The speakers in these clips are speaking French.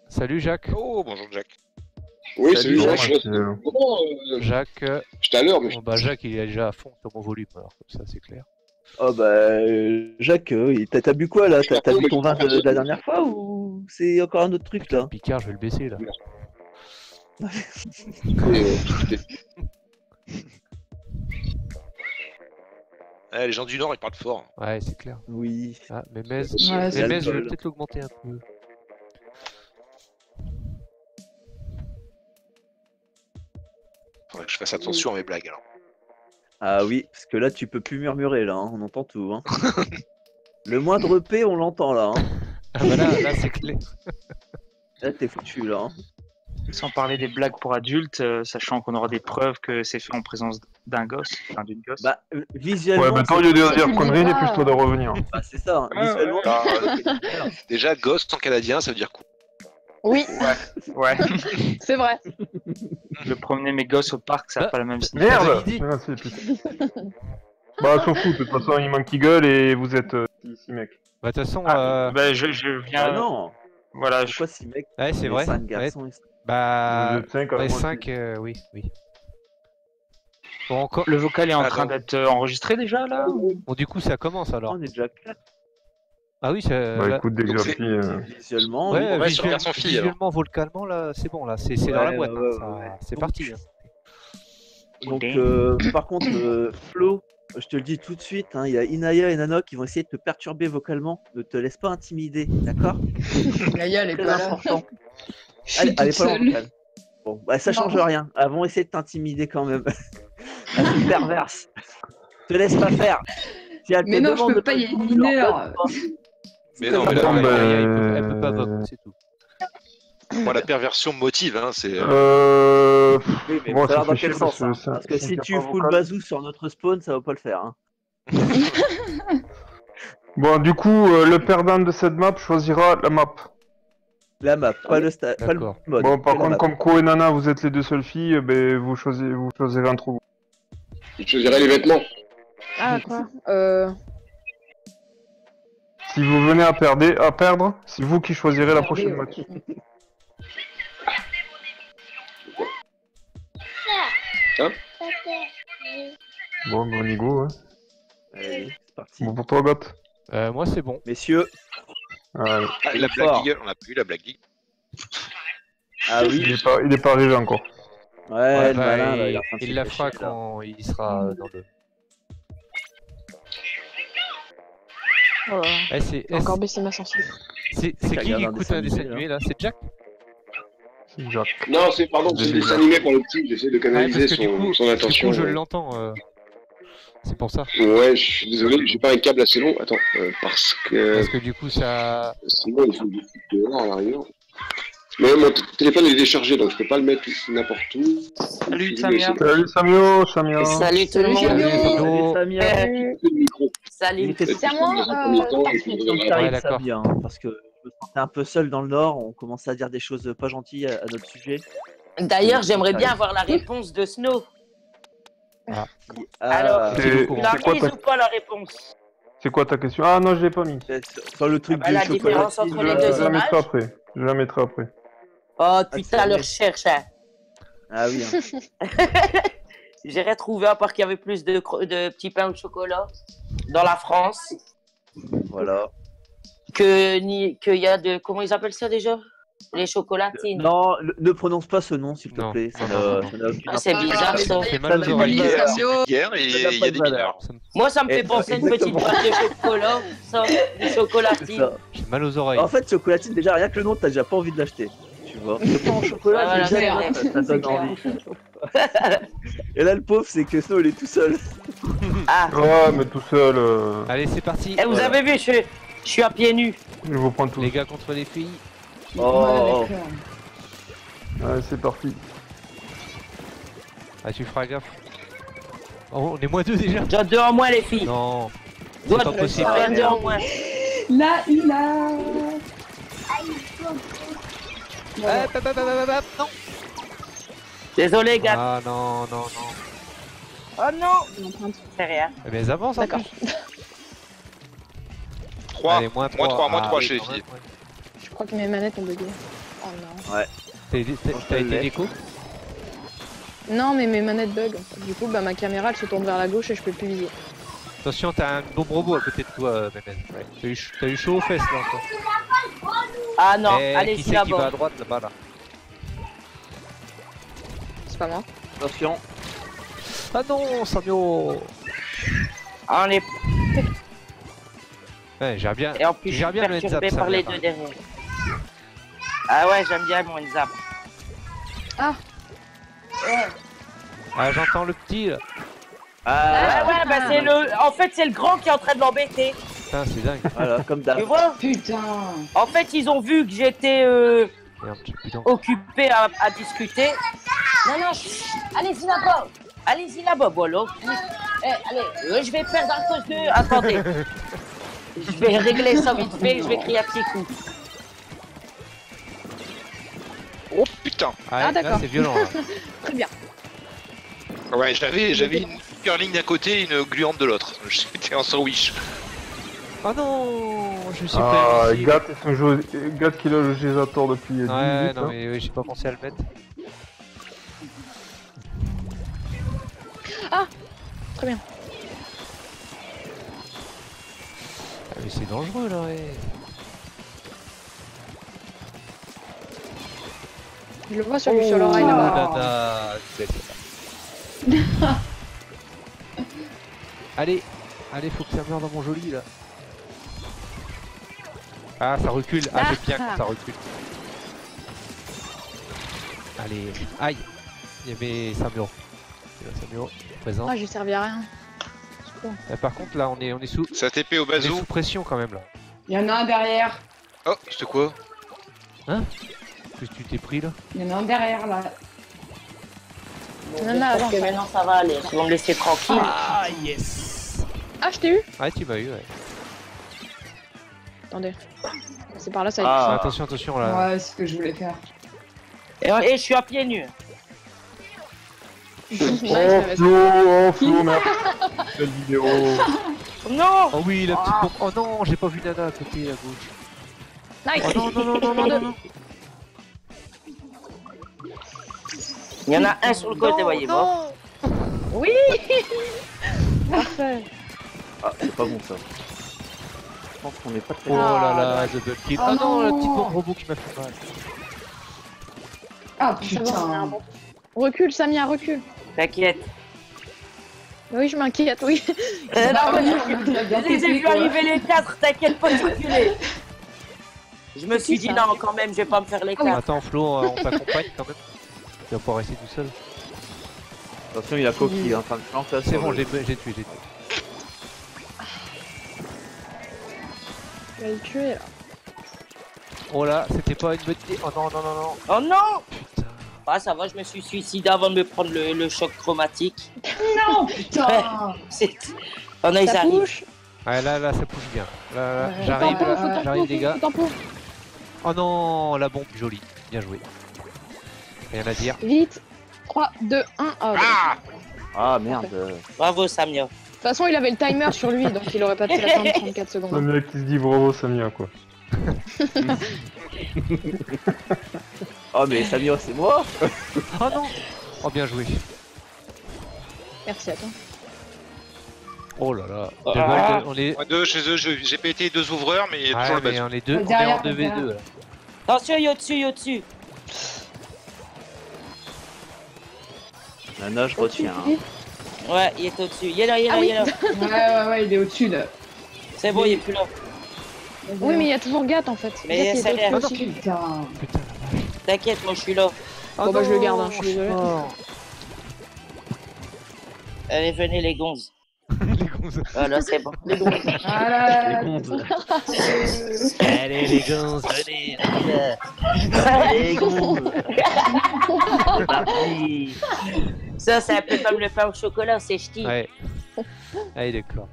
Salut Jacques. Oh, bonjour Jack. Oui, salut Jacques. Jacques. J'étais à l'heure, mais. Bon, bah Jacques il est déjà à fond sur mon volume, alors comme ça c'est clair. Oh bah Jacques, t'as bu quoi là? T'as bu ton vin de la dernière fois ou c'est encore un autre truc là? Picard, je vais le baisser là. Les gens du Nord, ils parlent fort. Ouais, c'est clair. Oui. Ah, mais Metz, Ouais, je vais peut-être l'augmenter un peu. Faudrait que je fasse attention à mes blagues alors. Ah oui, parce que là tu peux plus murmurer là, hein, on entend tout. Hein. Le moindre P on l'entend là. Hein. Ah bah là c'est clair. Là t'es foutu là. Hein. Sans parler des blagues pour adultes, sachant qu'on aura des preuves que c'est fait en présence d'un gosse, enfin d'une gosse. Bah visuellement. Ouais, maintenant au lieu de dire conneries, il est plus toi de revenir. Bah c'est ça, hein. Visuellement. Déjà, gosse en canadien, ça veut dire quoi? Oui, Ouais. c'est vrai. Je promenais mes gosses au parc, ça n'a Ah. pas la même signification. Merde validé. Merci, putain. Bah, s'en fout, de toute façon, il manque qui gueule et vous êtes ici, mec. Bah de toute façon, Bah, je viens. Ah non. Voilà, Pourquoi si mec? ouais c'est vrai. 5 Ouais. garçons. Bah Vous êtes 5 les 5, oui. Bon encore. le vocal est en train Attends. d'être enregistré déjà là ou- Bon du coup ça commence alors. On est déjà clair. Ah oui, ça. Bah, là- écoute, dès que j'ai appris. Visuellement. Ouais, on va sur garçon fille, alors. visuellement, vocalement là, c'est bon là, c'est dans la boîte. ouais, hein, ça- ouais. C'est Donc, parti. Hein. Donc, par contre, Flo, je te le dis tout de suite, hein, il y a Inaya et Nano qui vont essayer de te perturber vocalement. Ne te laisse pas intimider, d'accord? Naya, elle est Très pas là. important. Je suis Elle est toute pas là en seule. vocal. Bon, bah, ça change Non. rien. Elles vont essayer de t'intimider quand même. Elles sont perverses. Te laisse pas faire. Si elles Mais te non, je demandent peux de pas, il y a une tu leur mineure. donnes pas. Mais non, mais Attends, là, bah, elle peut pas vote, c'est tout. moi, la perversion me motive, hein, c'est. Oui, mais Bon, faut savoir ça dans fait quel chier sens. Hein. ça- Parce que ça si tient tu pas fous le vocal. bazou sur notre spawn, ça va pas le faire. Hein. Bon, du coup, le perdant de cette map choisira la map. La map, pas le pas le D'accord. mode. Bon, par que la contre, map. comme Ko et Nana, vous êtes les deux seules filles, ben, vous choisirez entre vous. Je choisirais les vêtements. Ah, quoi Si vous venez à perdre, c'est vous qui choisirez la prochaine match. Bon, ben, on y go, hein. Allez, c'est parti. Bon pour toi, Goth. Moi c'est bon. Messieurs, Allez. Et la fort. blague, on a pas eu la blague. Ah oui, Il est pas arrivé encore. ouais, Ouais, le bah, malin, là, il est en train de il se la cacher, fera là. quand il sera dans le. Oh, Eh, c'est j'ai encore baissé ma sensibilité. c'est qui regarde un écoute dessin un dessin animé, animé là? C'est Jack? C'est Jacques. Non, c'est le dessin animé pour le petit, j'essaie de Ah, canaliser parce que du coup, son attention. je l'entends. C'est pour ça. Ouais, je suis désolé, j'ai pas un câble assez long. Attends, parce que. Parce que du coup ça. Sinon, il faut que je foute dehors à l'arrière. Mais mon téléphone est déchargé, donc je peux pas le mettre n'importe où. Salut Samia. Salut Samio, Samia. Salut tout le monde. Salut, Salut Fabio. Samia. Le micro. Salut. Il était C'est à moi, Dans un premier temps, il faudrait temps que vraiment- t'arrives, d'accord. Samia, hein, parce que je me sentais un peu seul dans le Nord, on commençait à dire des choses pas gentilles à notre sujet. D'ailleurs, j'aimerais bien avoir la réponse de Snow. Alors, C'est- tu c'est l'as quoi mise ta- ou pas la réponse? C'est quoi ta question? Ah non, je l'ai pas mis. Sur le truc bah, du la chocolat. différence entre les Je deux la mettrai images. après. Je la mettrai après. Oh c'est putain, vrai. leur recherche. Hein. Ah oui. Hein. J'ai retrouvé à part qu'il y avait plus de petits pains au chocolat dans la France Voilà. qu'il y a de comment ils appellent ça déjà? Les chocolatines. Non, ne prononce pas ce nom, s'il te Non. plaît. Ça Non, n'a- ça n'a aucune Ah, c'est importance. bizarre ça. C'est mal aux Ça oreilles. n'a pas de Samio. Hier, et Ça n'a il y pas a de des valeur. mineurs. Ça me- Moi, ça me fait penser à une petite exactement. boîte de chocolat, ça, une C'est chocolatine. ça. J'ai mal aux oreilles. En fait, chocolatine, déjà, rien que le nom, t'as déjà pas envie de l'acheter. Tu vois. Le pain au chocolat, Ah, voilà, déjà, c'est ça vrai. donne C'est envie. Et là, le pauvre, c'est que Snow, il est tout seul. Ah, Ouais, mais tout seul, Allez, c'est parti. et vous Voilà. avez vu, je suis à pieds nus. je vous prends tout. Les gars contre les filles. Oh, Ouais, d'accord. Allez, c'est parti. Ah, tu feras gaffe. Oh, on est moins deux déjà. J'ai deux en moins, les filles. Non. Doit pas possible. faire deux en moins. Là, il a. Non. Désolé, gars. Ah non, non, non. Oh non. Il est en train de- C'est rien. Eh ben, elles avancent en D'accord. plus. 3. Allez, moins 3. Moins 3 chez les filles. crois que mes manettes ont bugué. Oh non. T'as été déco? Non, mais mes manettes bug. Du coup, bah, ma caméra elle se tourne vers la gauche et je peux plus viser. Attention, t'as un bon robot à côté de toi, Mehmet. Ouais. T'as eu chaud aux fesses là encore. Ah non, Eh, allez, qui c'est c'est qui va à là-bas. droite là-bas là? C'est pas moi. Attention. Ah non, Samio! Ah, on est... Ouais, j'ai bien. Et en plus, je J'ai suis bien le heads perturbé up, ça par les vient deux pas. derrière. Ah ouais, j'aime bien mon heads up. Ah, j'entends le petit là. Ah, Ouais, bah c'est le... En fait, c'est le grand qui est en train de l'embêter. Putain, c'est dingue. voilà, comme d'hab. Tu vois? Putain. En fait, ils ont vu que j'étais Merde, putain. occupé à discuter. Non, non, chut, allez-y là-bas. Allez-y là-bas, voilà. Eh, allez, je vais perdre à cause de... Attendez. Je vais régler ça vite fait, je vais crier à petits coups. Oh putain. Ah, là, d'accord. c'est violent là. Très bien. Ouais, j'avais une curling d'un côté et une gluante de l'autre. J'étais en sandwich. Oh non, je suis Ah, perdu. Gat qui a le Gésator depuis 10 Ouais, minutes. non hein. mais oui, j'ai pas pensé à le mettre. Très bien. Ah, mais c'est dangereux là, ouais. Je le vois sur l'oreille Oh, là-bas. nana, bête. Allez, allez, faut que ça meure dans mon joli là. Ah, ça recule. Ah, j'aime bien quand ça recule. Allez, aïe. Il y avait Samuro. Samuro, présent. Ah, j'ai servi à rien. Secours. Par contre, là, on est sous, Ça TP au on est bazou. sous pression quand même là. Il y en a un derrière. Oh, c'était quoi? Qu'est-ce que tu t'es pris là? Il y en a un derrière là. Bon, Non, non, j'espère avance, que maintenant ça va aller. Ils vont me laisser tranquille. Ah, yes. Ah, je t'ai eu. Ouais, tu m'as eu, ouais. Attendez. C'est par là, ça y est. Ah. Attention, attention là. Ouais, c'est ce que je voulais faire. Et je suis à pieds nus. Nice, Oh Flo, merde. Quelle vidéo. Non. Oh oui, la petite pompe. Oh non, j'ai pas vu Nana à côté à gauche. Nice. Oh non, non, non, non, non, non, non. Il y en a un sur le côté, voyez-vous. Non. Oui. Parfait. Ah, c'est pas bon ça. Je pense qu'on est pas très Oh bien. là là, Ah, double kill. Oh Oh non, la non. petite pompe robot qui m'a fait mal. Ah Ça va, on est un putain. bon. Recule, Samia, recule. T'inquiète. Oui, je m'inquiète, oui. Non, mais Il a bien je les ai pété, vus quoi. arriver les quatre, t'inquiète pas, reculer. Je me suis dit non, quand même, je vais pas me faire les quatre. Attends, Flo, on t'accompagne quand même. Tu vas pas rester tout seul. Attention, il y a Coq qui est en train de planter. C'est bon, j'ai tué, j'ai tué. Je vais le tuer là. Oh là, c'était pas une bonne idée. Oh non, non, non, non. Oh non. Putain. Ah, ça va, je me suis suicidé avant de me prendre le choc chromatique. Non, putain. Oh non, ils Ça arrivent. touche. Ouais, là, ça pousse bien. Là, Faut j'arrive, tempo, faut là, tempo, j'arrive les gars. faut tempo. Oh non, la bombe, jolie. Bien joué. Rien à dire. Vite. 3, 2, 1. Oh, de Ah merde. Bravo, Samia. toute façon, il avait le timer sur lui, donc il aurait pas pu attendre 34 secondes. Samia qui se dit bravo Samia quoi. Oh mais Samir, c'est moi. Oh non. Oh, bien joué. Merci à toi. Oh là là. Ah. On est... Moi, deux chez eux, j'ai pété deux ouvreurs, mais il y a Ouais, toujours le mais bazou. on est deux, on est Derrière, en 2v2 derrière. là. Attention, il est au-dessus, il est au-dessus. Nana, je retiens. hein. Ouais, il est au-dessus. Il est là, il est là, Ah oui. il est là. Ouais, il est au-dessus là. C'est bon, il est plus là. Oui, mais il y a toujours Gat en fait. Mais Gat, il est ça de l'autre l'air. côté aussi. Putain. Putain, la vache. T'inquiète, moi je suis là. Oh Bon, bah, je le non, garde, hein, je suis désolé. mort. Allez, venez les gonzes. Les gonzes. Voilà, c'est bon. Ah là. Les gonzes. Allez les gonzes, venez. Les gonzes. C'est parti. Ça, c'est un peu comme le pain au chocolat, c'est ch'ti. Ouais. Allez, d'accord.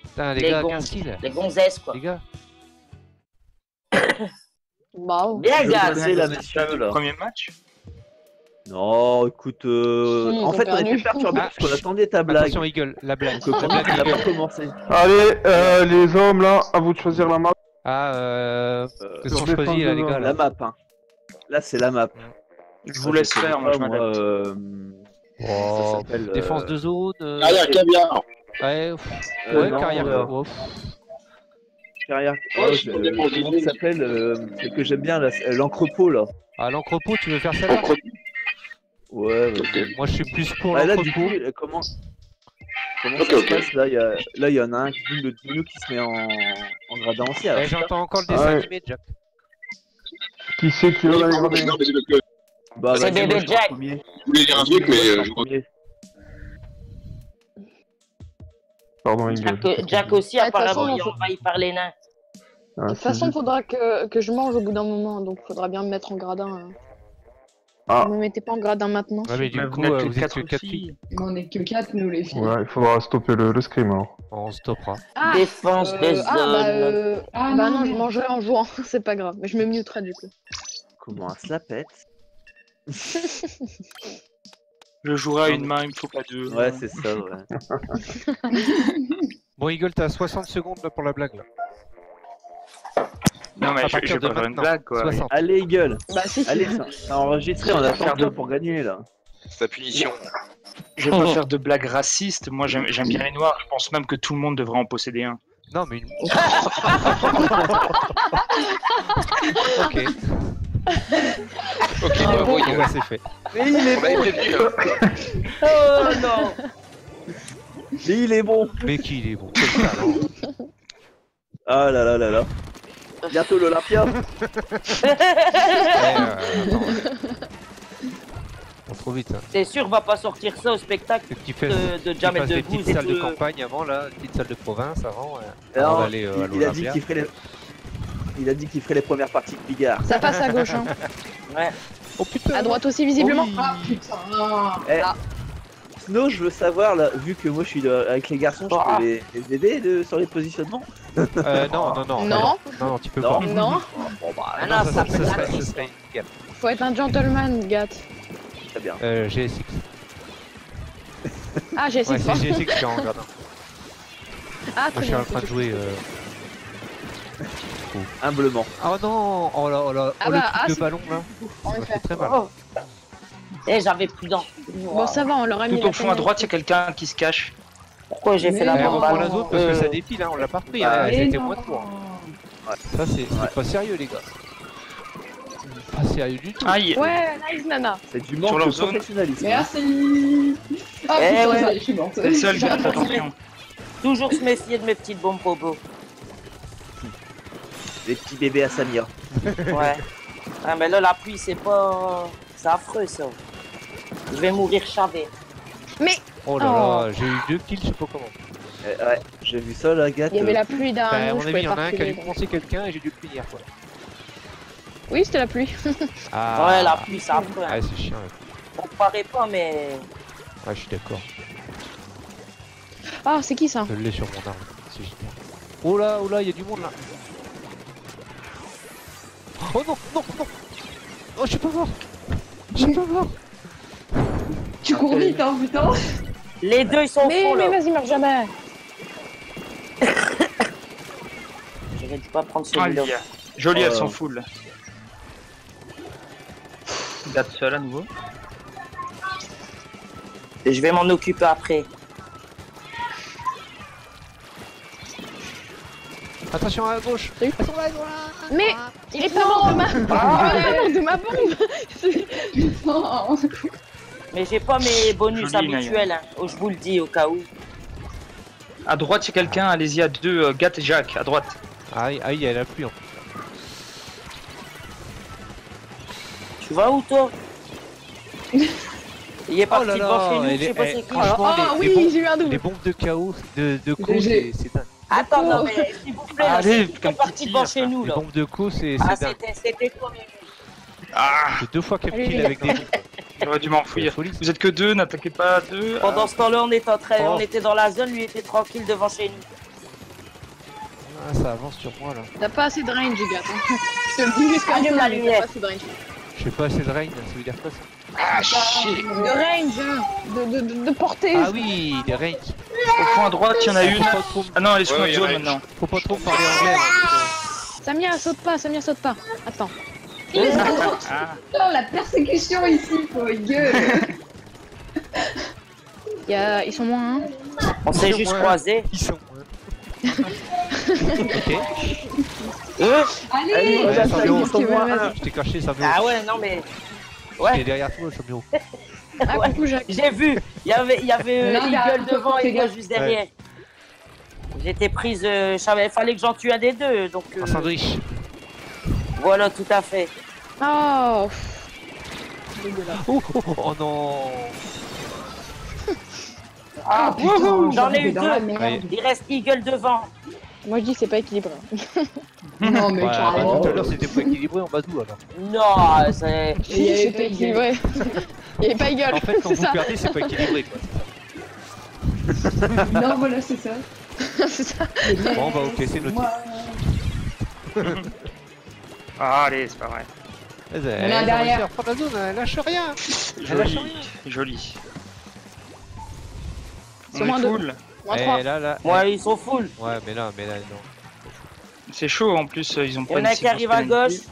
Putain, les Les gars, gonzes. 15 kills. Les gonzesses, quoi. Les gars. Bravo. Bien, Je gars. connais la monsieur là. Premier match. Non, écoute, Si, en ils fait, ont on était perdu. perturbés Ah, parce qu'on attendait ta blague. Attention, Eagle, la blague. Donc, La blague, on n'a Eagle. pas commencé. Allez, les hommes là, à vous de choisir la marque. Ah, qu'est-ce qu'on sur choisit là, les défense gars La là map, hein. Là, c'est la map. Je vous laisse faire, moi je m'adapte. Oh, ça s'appelle, défense de zone. Carrière, caviar. Ouais, ouais, non, carrière. Oh, Carrière. Oh, Oh, je suis tombé comment pour ça s'appelle celle que j'aime bien, là, l'encrepôt, là. Ah, l'encrepôt, tu veux faire celle-là? Ouais, vas-y. Moi, je suis plus pour Là, du coup, l'entrepôt. comment Ok, ça se ok. passe là, il y en a un de nous qui se met en gradin aussi. Eh, Alors, j'entends encore le dessin Ouais. animé, Jack. Qui c'est qui veut aller Non, regarder? mais c'est parce que bah, C'est vas-y, bébé moi, je suis en Jack. premier. je voulais dire un truc, mais Moi, je suis je en premier. Pardon, Ingrid. Jack aussi, Ah, de toute apparemment, façon, il est envahi par les nains. Ah, De toute c'est façon, juste- faudra que je mange au bout d'un moment, donc faudra bien me mettre en gradin. Ah. Ne me mettez pas en gradin maintenant. Ouais, mais du Mais coup, n'êtes vous êtes quatre que 4 filles. filles. Mais on est que 4, nous, les filles. Ouais, il faudra stopper le scream alors. On stoppera. Ah, Défense de zone. Ah, bah non, non, je mais- mangerai en jouant, c'est pas grave. Mais je me muterai du coup. Comment elle se la pète? Je jouerai à une main, il me faut pas deux. Ouais, c'est ça, ouais. Bon, Eagle, t'as 60 secondes là pour la blague là. Non, mais À je partir vais de pas faire une maintenant. blague, quoi. 60. Allez, gueule. Bah si, Allez, c'est enregistré, on attend deux pour gagner, là. C'est ta punition. Je vais pas faire de blagues racistes. Moi, j'aime bien les noirs. Je pense même que tout le monde devrait en posséder un. Non, mais une. Ok, Ok, bah, bon, voyons. bah, c'est fait. Mais il est On l'avait bon. prévenu. Hein. Oh non. Mais il est bon. Mais qui il est bon. Quel talent. Ah là là là là. Bientôt l'Olympia. Attends. On trop vite. Hein. T'es sûr, on va pas sortir ça au spectacle Faut que tu fasses, de tu Jam et fasses de des Goose petites et salles de tout. campagne avant là, des petites salles de province avant. Alors, Avant d'aller à il a dit l'Olympia. qu'il ferait les... Il a dit qu'il ferait les premières parties de Bigard. ça passe à gauche. Hein. Ouais. Oh putain. À droite aussi, visiblement. Oui. Ah, putain. Eh, Snow, je veux savoir, là, vu que moi je suis avec les garçons, je peux les aider sur les positionnements. Non, non, non. Non. Non, tu peux Non. pas. Non, Bon bah, Ah non, ça fait de la serait triste. nickel. faut être un gentleman, Gat. très bien. GSX. Ah, j'ai essayé Ouais, de c'est voir. GSX qui est en gradin. Ah, Moi, je très suis bien. en train de jouer. Humblement. Oh non. Oh là, oh là. Ah Oh, bah, le truc de c'est- ballon là. En Ça effet. fait très mal. Oh. Eh, j'avais plus d'en. Bon, ça va, on leur a mis Tout la au fond à peine. droite, il y a quelqu'un qui se cache. Pourquoi j'ai fait la Mais Eh, non. bombe on prend ballon la zone parce que ça dépile, hein, on l'a pas repris, hein, Mais c'était non. moins de tours. Ça c'est pas sérieux les gars. Pas sérieux du tout. Aïe. Ouais, nice, Nana. C'est du Sur manque leur de zone. professionnalisme. Merci. Ah, Eh putain, ouais. ça y est, je suis morte. C'est le seul, J'arrête faites pas de attention. Toujours se méfier de mes petites bombes robots. Les petits bébés à Samir. Ouais. Ah, mais là, la pluie, c'est pas. C'est affreux, ça. Je vais mourir chavé. Oh là là, j'ai eu 2 kills, je sais pas comment. Ouais, j'ai vu ça là, gars. Il y avait la pluie Bah, à d'un mon je avis, pouvais il y en a pas un qui a dû reculer. commencer quelqu'un et j'ai dû le finir quoi. Oui, c'était la pluie. Ah. Ouais, la pluie, c'est affreux. Hein. Ouais, c'est chiant. On paraît pas, mais. Ouais, je suis d'accord. Ah, c'est qui ça? Je l'ai sur mon arme. C'est génial. Oh là, il y a du monde là. Oh non, non, non. Oh, je suis pas mort. Je suis pas mort. Tu cours vite, hein, putain. Les deux, ils sont au fond, Mais là. vas-y, meurs jamais. J'aurais dû pas prendre celui-là. Aïe. Joli, elles Oh. sont full. Garde seul à nouveau. Et je vais m'en occuper après. Attention à gauche. Mais il est pas mort de ma. Il est pas mort de ma bombe. Putain. Mais j'ai pas mes bonus Joli, habituels, hein. Oh, je vous le dis au cas où. À droite, il y a quelqu'un. Allez-y, à deux. Gat et Jack, à droite. Aïe, aïe, il y a la pluie en plus. Tu vas où, toi? Il est Oh parti là devant chez là, nous, je sais pas eh, c'est qui. franchement, Ah les oui, bombes- j'ai eu un double. les bombes de chaos, de co, GG. c'est dingue. Attends, non, mais s'il vous plaît, là, Allez, c'est comme parti petit devant tir, chez nous, Les là. bombes de co, c'est Ah, dingue. c'était quoi, mais... Ah, C'est 2 fois qu'elle Allez, kill les avec des bombes. j'aurais dû m'enfuir. Folie. Vous êtes que deux, n'attaquez pas à deux. Pendant ce temps-là, on était en train, Oh. on était dans la zone, lui était tranquille devant chez nous. Ah, ça avance sur moi là. T'as pas assez de range, Gat. Hein. Je te le dis jusqu'à Allume la t'as lumière. pas assez de range. Je fais pas assez de rain, ça veut dire quoi ça? Ah, chier. De range, hein. De portée. Ah oui, les range. Au fond à droite, il y en a une. Faut pas trop, Ah non, elle est sur Ouais, notre il y en a zone une. maintenant. faut pas trop parler anglais. Samir, saute pas, Samir, saute pas. Attends. Il est Ah, dans la persécution ici, quoi, gueule. Ils sont moins, hein. On s'est juste croisés. Ils sont. Ok. Allez, Allez, Ouais, j'attaque, Fabio. ils sont moins un. Je t'ai caché, Samio. Ah ouais, non mais. J'étais Ouais, derrière toi, Samio. Ah, ouais. coucou, Jacques. J'ai vu. Il y avait Non, il y a Eagle un devant fais et moi gaffe. juste derrière. J'étais prise. Fallait que j'en tue un des deux. Donc. Un sandwich. Voilà, tout à fait. Oh. Dégueulasse. Oh non. Ah putain, J'en ai eu dans la deux. merde. Il reste Eagle devant. Moi, je dis que c'est pas équilibré. Non, mais Ouais, carrément. tout à l'heure c'était pas équilibré en badou alors. Non, c'est. Il y avait C'était pas équilibré. Il y avait pas Eagle. En fait, quand C'est vous ça. perdez, c'est pas équilibré quoi. Non, voilà, c'est ça. C'est ça. Bon, on va encaisser notre Moi. ah, allez, c'est pas vrai. Elle a derrière. Prends la zone, elle lâche rien. Joli, joli. C'est On moins est deux. full. Moins Eh, 3. là, Moi, ils sont full. Ouais, mais là, non. C'est chaud en plus, ils ont Il pas y en une a si qui arrivent à grosse gauche. pénalité.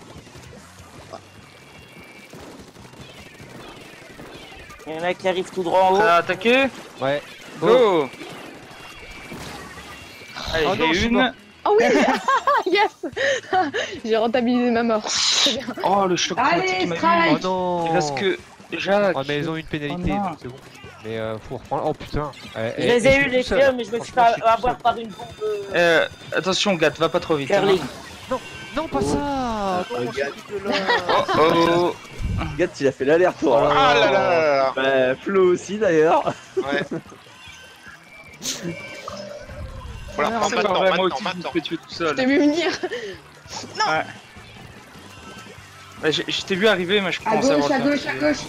Il y en a qui arrivent tout droit en haut. Prêt à attaquer? Ouais. Go! Allez, Oh non, je j'ai suis une. mort. Oh oui. Yes. J'ai rentabilisé ma mort. Très bien. Oh, le choc climatique Allez, qui m'a strike. vu. Oh non. Il reste que Jacques. Ouais, mais ils ont une pénalité, Oh non. donc c'est bon. Mais faut reprendre. Oh putain. Je les ai eu les filles, mais je me suis fait avoir par une bombe Attention, Gat, va pas trop vite. curling. Non, pas ça. Non, regarde. c'est dégueulasse. Oh, oh. Regarde, il a fait l'aller-retour. Oh Ah là là là là. Bah, Flo aussi d'ailleurs. Ouais. Voilà, C'est pas maintenant, vrai, moi maintenant, aussi, je me maintenant. fais tuer tout Je seul. t'ai vu venir. Ouais, je t'ai vu arriver, mais je À commence à gauche, voir à le gauche, faire. à gauche.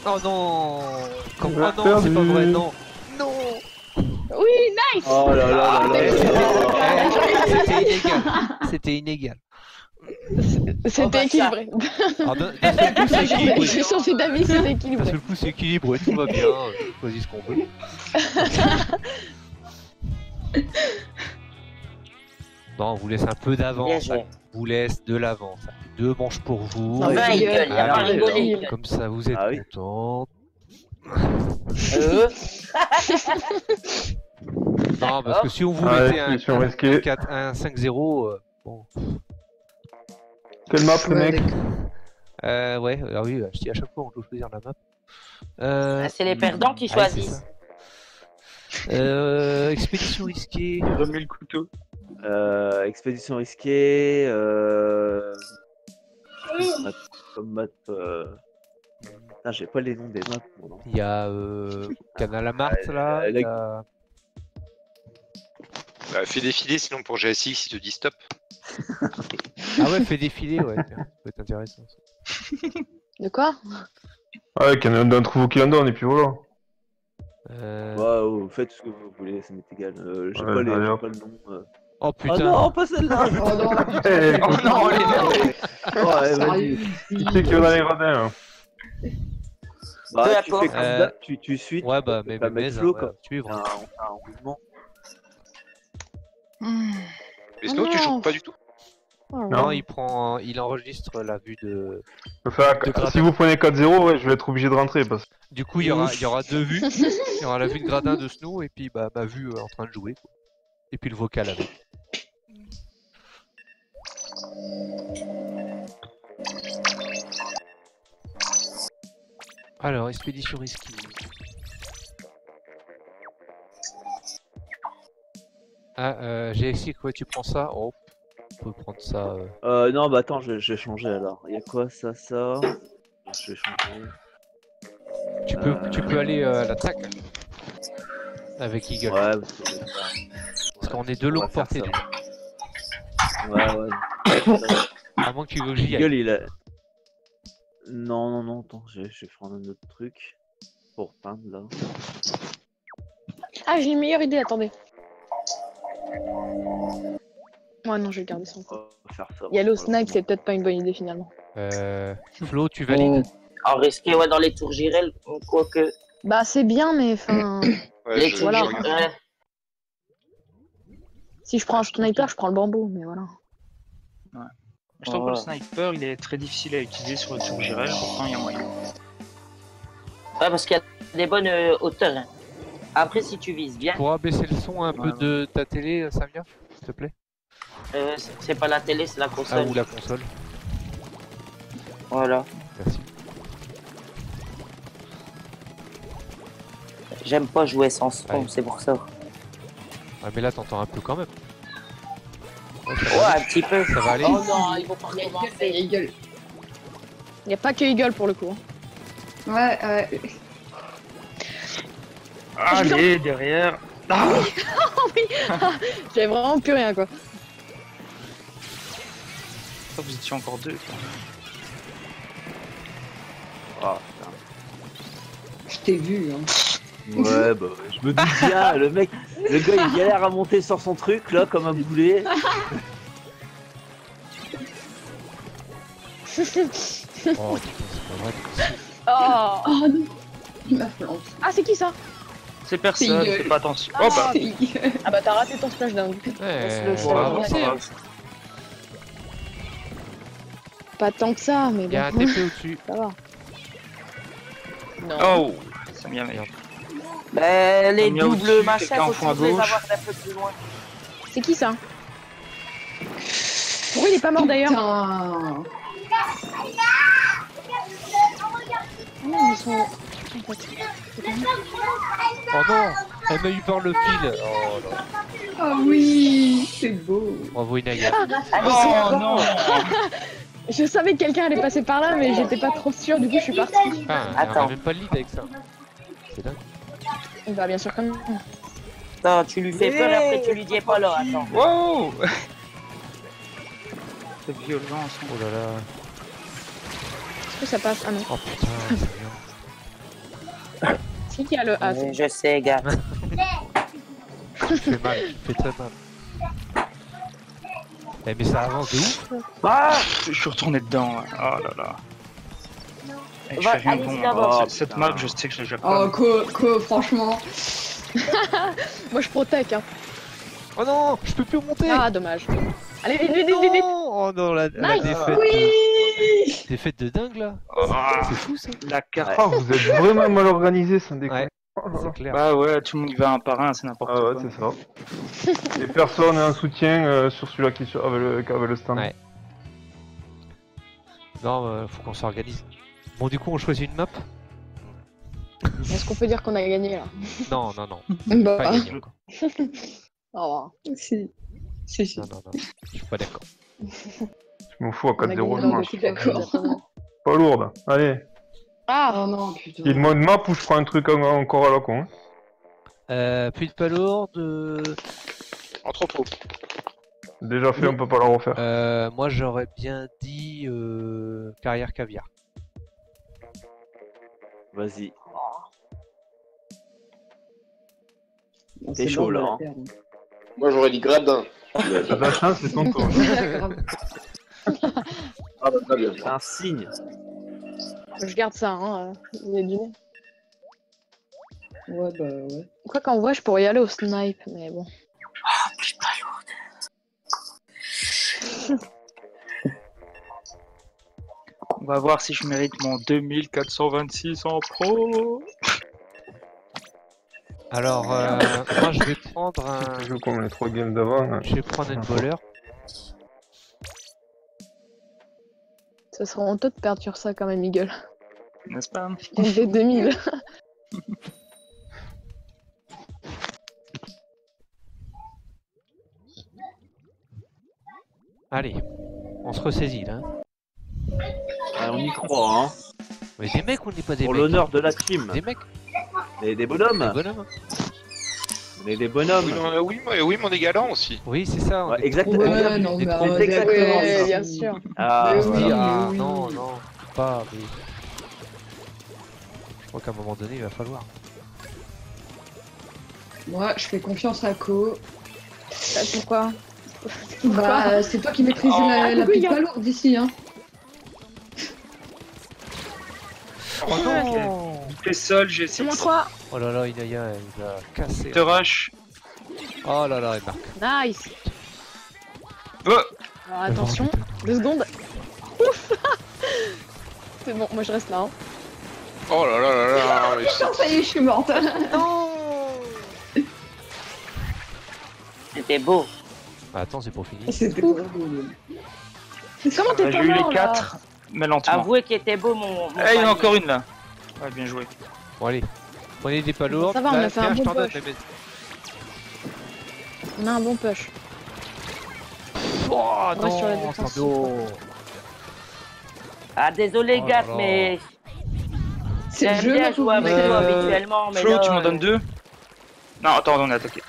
Oh non. Comme... On a Oh non, c'est pas perdu. vrai, non. Non. Oui, nice. Oh là là là là. C'était inégal. C'était inégal. C'était bah, ça. équilibré. Alors, d'un seul coup, c'est Je équilibré. suis censé d'avis, c'était D'un équilibré. seul coup, c'est équilibré, tout va bien. On choisit ce qu'on veut. Non, on vous laisse un peu Bien d'avance. joué. On vous laisse de l'avance. Ça fait 2 manches pour vous. Non, mais 20 Eagle, il y a pas Allez. rigolé. Comme ça, vous êtes Ah oui. contents. Euh, Non, parce que si on vous Ah, mettait un expédition risquée. 4, un 5-0, bon. Quelle map, le mec? Ouais, ah oui, je dis à chaque fois, on doit choisir la map. C'est les perdants qui ouais, choisissent. c'est ça. Expédition risquée. Remets le couteau. Expédition risquée. Comme map. Putain, j'ai pas les noms des maps. moi, non. Il y a Canal à Marthe là. Il y a... Bah, fais défiler, sinon pour GSX, ils te disent stop. Ah ouais, fait défiler, ouais, tiens, ça peut être intéressant. Ça. De quoi? Ah ouais, qu'il y en a un d'entre vous qui en donne, et puis voilà. Ouais, faites ce que vous voulez, ça m'est égal. J'ai Ouais, pas, allez, j'ai hop. pas le nom. Oh Oh putain. non, pas celle-là. Oh non. Eh, Oh non, allez, Ouais, Sérieux. qui c'est qui va dans les gradins, hein? Bah, Peu tu importe. fais comme d'hab, tu suis. Ouais, bah, tu mais peux pas mettre mais, Flo ouais, comme suivre. on fait un mouvement. Mais sinon, tu non. joues pas du tout. Oh là Non, là. il enregistre la vue de. Je peux faire- De gradin. Si vous prenez 4-0, ouais, je vais être obligé de rentrer parce que. Du coup, il y aura 2 vues. Il y aura la vue de gradin de Snow et puis bah, ma vue en train de jouer. Quoi. Et puis le vocal avec. Alors, expédition risquée. Ah, GXI, quoi, tu prends ça? Oh, on peut prendre ça. Non, bah attends, je vais changer alors. Il y a quoi, ça? Je vais changer. Tu peux aller à l'attaque avec Eagle. Ouais, Parce qu'on est de on longue va faire portée. ça. Ouais. À moins que tu veux que j'y aille. Eagle, il a. Non, attends, je vais prendre un autre truc pour peindre là. Ah, j'ai une meilleure idée, attendez. Ouais, non, je vais garder ça. On va faire ça. Yellow Snipe, c'est peut-être pas une bonne idée finalement. Flo, tu valides? En risqué, ouais, dans les tours Girel, quoique. Bah, c'est bien, mais enfin. Ouais, Les je tours voilà. regarde. ouais. Si je prends un sniper, je prends le bambou, mais voilà. Je trouve que le sniper il est très difficile à utiliser sur le tour Jirel, pourtant il y a moyen. Ouais, parce qu'il y a des bonnes hauteurs. Hein. Après, si tu vises bien, Pourras baisser le son un peu de ta télé, Samia, s'il te plaît? c'est pas la télé, c'est la Ah, console. ou la console. Voilà. Merci. J'aime pas jouer sans son, Ouais. c'est pour ça. Ouais, mais là, t'entends un peu quand même. Ouais, ça Ouais, va, un petit peu. ça va aller. Oh non, ils vont pas recommencer. Il gueule. Y a pas que Eagle pour le coup. Hein. Ouais, Allez, derrière. Ah J'avais vraiment plus rien quoi. Oh, vous étiez encore deux. Ah, je t'ai vu. Hein. putain. Ouais, bah, je me dis bien, le gars, il galère à monter sur son truc, là, comme un boulet. Oh, putain, c'est pas vrai. Oh. Oh non, il m'a flanqué. Ah, c'est qui ça? C'est personne, Eagle. fais pas attention. Ah, Oh bah, C'est Eagle. Ah bah t'as raté ton splashdown. Ouais, Laisse-le, on va ça avancer. va. Hein. Pas tant que ça, mais Il y a un bon. TP au-dessus. Ça va. Non. oh, ça me merde. Bah, les Il y a au-dessus, doubles machins, quelqu'un en faut fond à toujours les gauche. avoir un peu plus loin. C'est qui ça? Pourquoi il est pas mort d'ailleurs? Putain. Non, ils sont... Oh non, elle m'a eu par le fil. Oh là. Ah oui, c'est beau. Bravo Inaya. Oh non. Je savais que quelqu'un allait passer par là, mais j'étais pas trop sûre, du coup je suis partie. Ah, on Attends. a même pas le lead avec ça. C'est dingue. Bah bien sûr comme... Attends, tu lui fais peur et après tu lui dis pas là, attends. Wow. C'est violent ça. Oh là là. Est-ce que ça passe? Ah non. Oh putain, c'est bien. C'est qui a le A? c'est- Je sais, gars. Tu fais mal, tu fais très mal. Eh, mais ça avance de ouf. Ah, Je suis retourné dedans. Ouais. Oh là là. Eh, je Va, fais rien de allez-y, bon. d'abord. Hein. Cette map, je sais que je la gère Oh, pas. franchement. Moi je protège hein. Oh non, je peux plus remonter. Ah dommage. Allez vite vite vite vite vite. Oh non, la Nice. défaite. Oui. Défaite de dingue là. Ah, C'est fou ça. la carte. Ah, vous êtes vraiment mal organisé, sans déconner. Ouais. Oh là là. C'est clair. Bah ouais, tout le monde y va un par un, c'est n'importe Ah ouais, quoi. c'est ça. Et personne n'a un soutien sur celui-là qui avait le stand. Ouais. Non, faut qu'on s'organise. Bon, du coup, on choisit une map? Est-ce qu'on peut dire qu'on a gagné là? Non, non, non. Bah, Pas gagné encore. Oh, si. Si. Non, non, non. Je suis pas d'accord. Je m'en fous à on a gagné 4-0. dans je le mange. suis d'accord. exactement. Pas lourde. Allez. Ah Oh non, putain. Il demande map ou je prends un truc encore à la con. Puis de palourde. Entrepôt. Déjà fait, on peut pas la refaire. Moi, j'aurais bien dit carrière caviar. vas-y. Bon, C'est chaud, bon, là, on va hein. perdre. Moi j'aurais dit gradin. T'as de la chance, c'est ton tour. Grave. Ah bah très bien. C'est un signe. Je garde ça, hein. Vous avez deviné. Ouais, bah ouais. Quoi qu'en vrai, je pourrais y aller au snipe, mais bon. On va voir si je mérite mon 2426 en pro. Alors, moi, je vais prendre un. Je joue comme les 3 games d'avant. Hein. Je vais prendre un voleur. Ça serait honteux de perdre sur ça quand même, Eagle. N'est-ce pas? J'ai 2000. Allez, on se ressaisit là. Ouais, on y croit, hein. Mais des mecs, on n'est pas des Pour mecs. l'honneur de la team. Des mecs, Des des bonhommes. bonhommes. On est des bonhommes. Oui, mais on est galant aussi. Oui, c'est ça. on Ouais, est exactement. Ouais, non, des mais trop- arrête, exactement ouais, ça. Bien sûr. Ah, Mais On se oui, dit, voilà. ah mais oui. non, non, pas. Mais... Je crois qu'à un moment donné, il va falloir. Moi, je fais confiance à Ko. Pourquoi? Bah, c'est toi qui maîtrise Oh, la oui, pique gars. pas lourde ici, hein. Oh non. T'es seul, j'ai C'est mon choix. Oh là là, Inaya, il a cassé. te rush. Oh là là, il marque. Nice. Oh. Alors attention, 2 secondes. Ouf. C'est bon, moi je reste là. Hein. Oh là là là là, mais Putain, ça y est, je suis morte. C'était beau. Ah, attends, c'est pour finir. C'était Ouf. pas beau. Comment t'es J'ai pas eu mort les là 4, mais lentement. Avouez qu'il était beau mon. Eh, il y en a panier. encore une là. Ouais, bien joué. Bon, allez. Prenez des pas lourds. Ça va, on a fait un tiens, je bon t'en donne, push. mais- On a un bon push. Oh On reste sur la non, défense. Sando. Ah désolé Oh gars, là là. mais C'est le j'aime jeu, bien là, jouer avec toi habituellement, mais Flo, là, tu m'en donnes 2? Non, attends, on est attaqué.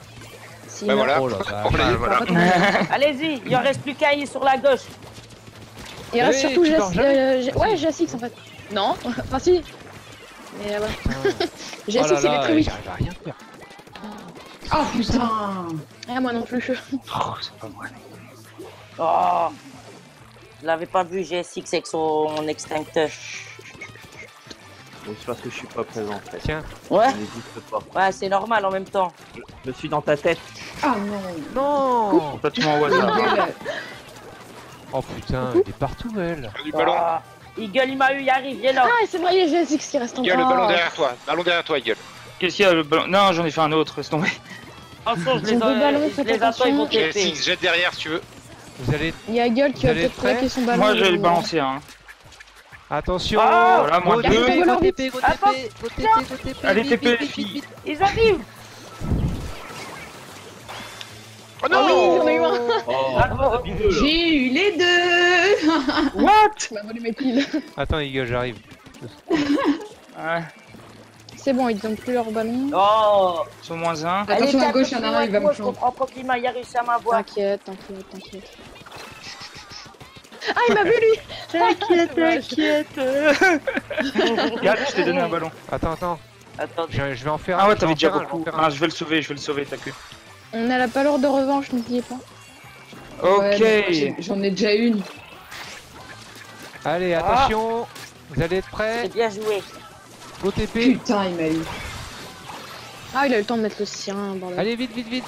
Si, Bah non. voilà. Oh la vache. On l'a eu. Voilà. Allez-y, il en reste plus qu'un, il est sur la gauche. Il reste Hey, surtout tu pars jamais. ouais, G6 en fait. Non, enfin si. Mais ouais. Oh G6 là il est là, très vite. j'arrive à rien faire. Oh putain. Ah, moi non plus. Oh, c'est pas vrai. Oh, je l'avais pas vu GSX avec son extincteur. Donc c'est parce que je suis pas présent en fait. Tiens. Ouais, Je n'existe pas. ouais, c'est normal en même temps. Je suis dans ta tête. Ah non. Non. Complètement au hasard. Gueule. Oh putain, elle est partout, elle. Du ballon. Ah, Eagle, il m'a eu, il arrive, il est là. Ah, c'est vrai, il y a GSX qui reste encore. Eagle, le ballon derrière toi. Ballon derrière toi, Eagle. Qu'est-ce qu'il y a le ballon? Non, j'en ai fait un autre, laisse tomber. Attention, je Ils ont deux ballons, je faites les attends, ils vont attention. TP. GSX, jette derrière si tu veux. Vous allez. Il y a Gueule qui Vous va allez peut-être être prêts plaquer son ballon. Moi, j'ai ou- balancé un. Attention. Ah, voilà, moi, Go deux. TP, go Attends. TP, go Attends. TP, go TP, go TP. Allez, vite, TP, vite, les vite, filles. vite. Ils arrivent. Oh Ah oui, non j'en ai eu un. Oh, Bravo. J'ai eu les deux. What? Tu m'as volé mes piles. Attends, Eagle, j'arrive. Ouais, C'est bon, ils donnent plus leur ballon. Oh, ils sont moins 1. Attention à gauche, il y en a un, il va me moi, je flanquer. comprends pas qu'il m'a réussi à m'avoir. T'inquiète, t'inquiète. Ah, il m'a vu lui. T'inquiète. Regarde, je t'ai donné un ballon. Attends. Attends, Je vais en faire Ah un, ouais, je vais t'avais en déjà faire un, beaucoup. je vais en faire un. Ah, je vais le sauver, t'as cru. On a la palourde de revanche, n'oubliez pas. Ouais, mais Ok. j'en ai déjà une. Allez, attention. Vous allez être prêts. c'est bien joué. Go TP. Putain, il m'a eu. Ah, il a eu le temps de mettre le sien, bordel. Allez, vite.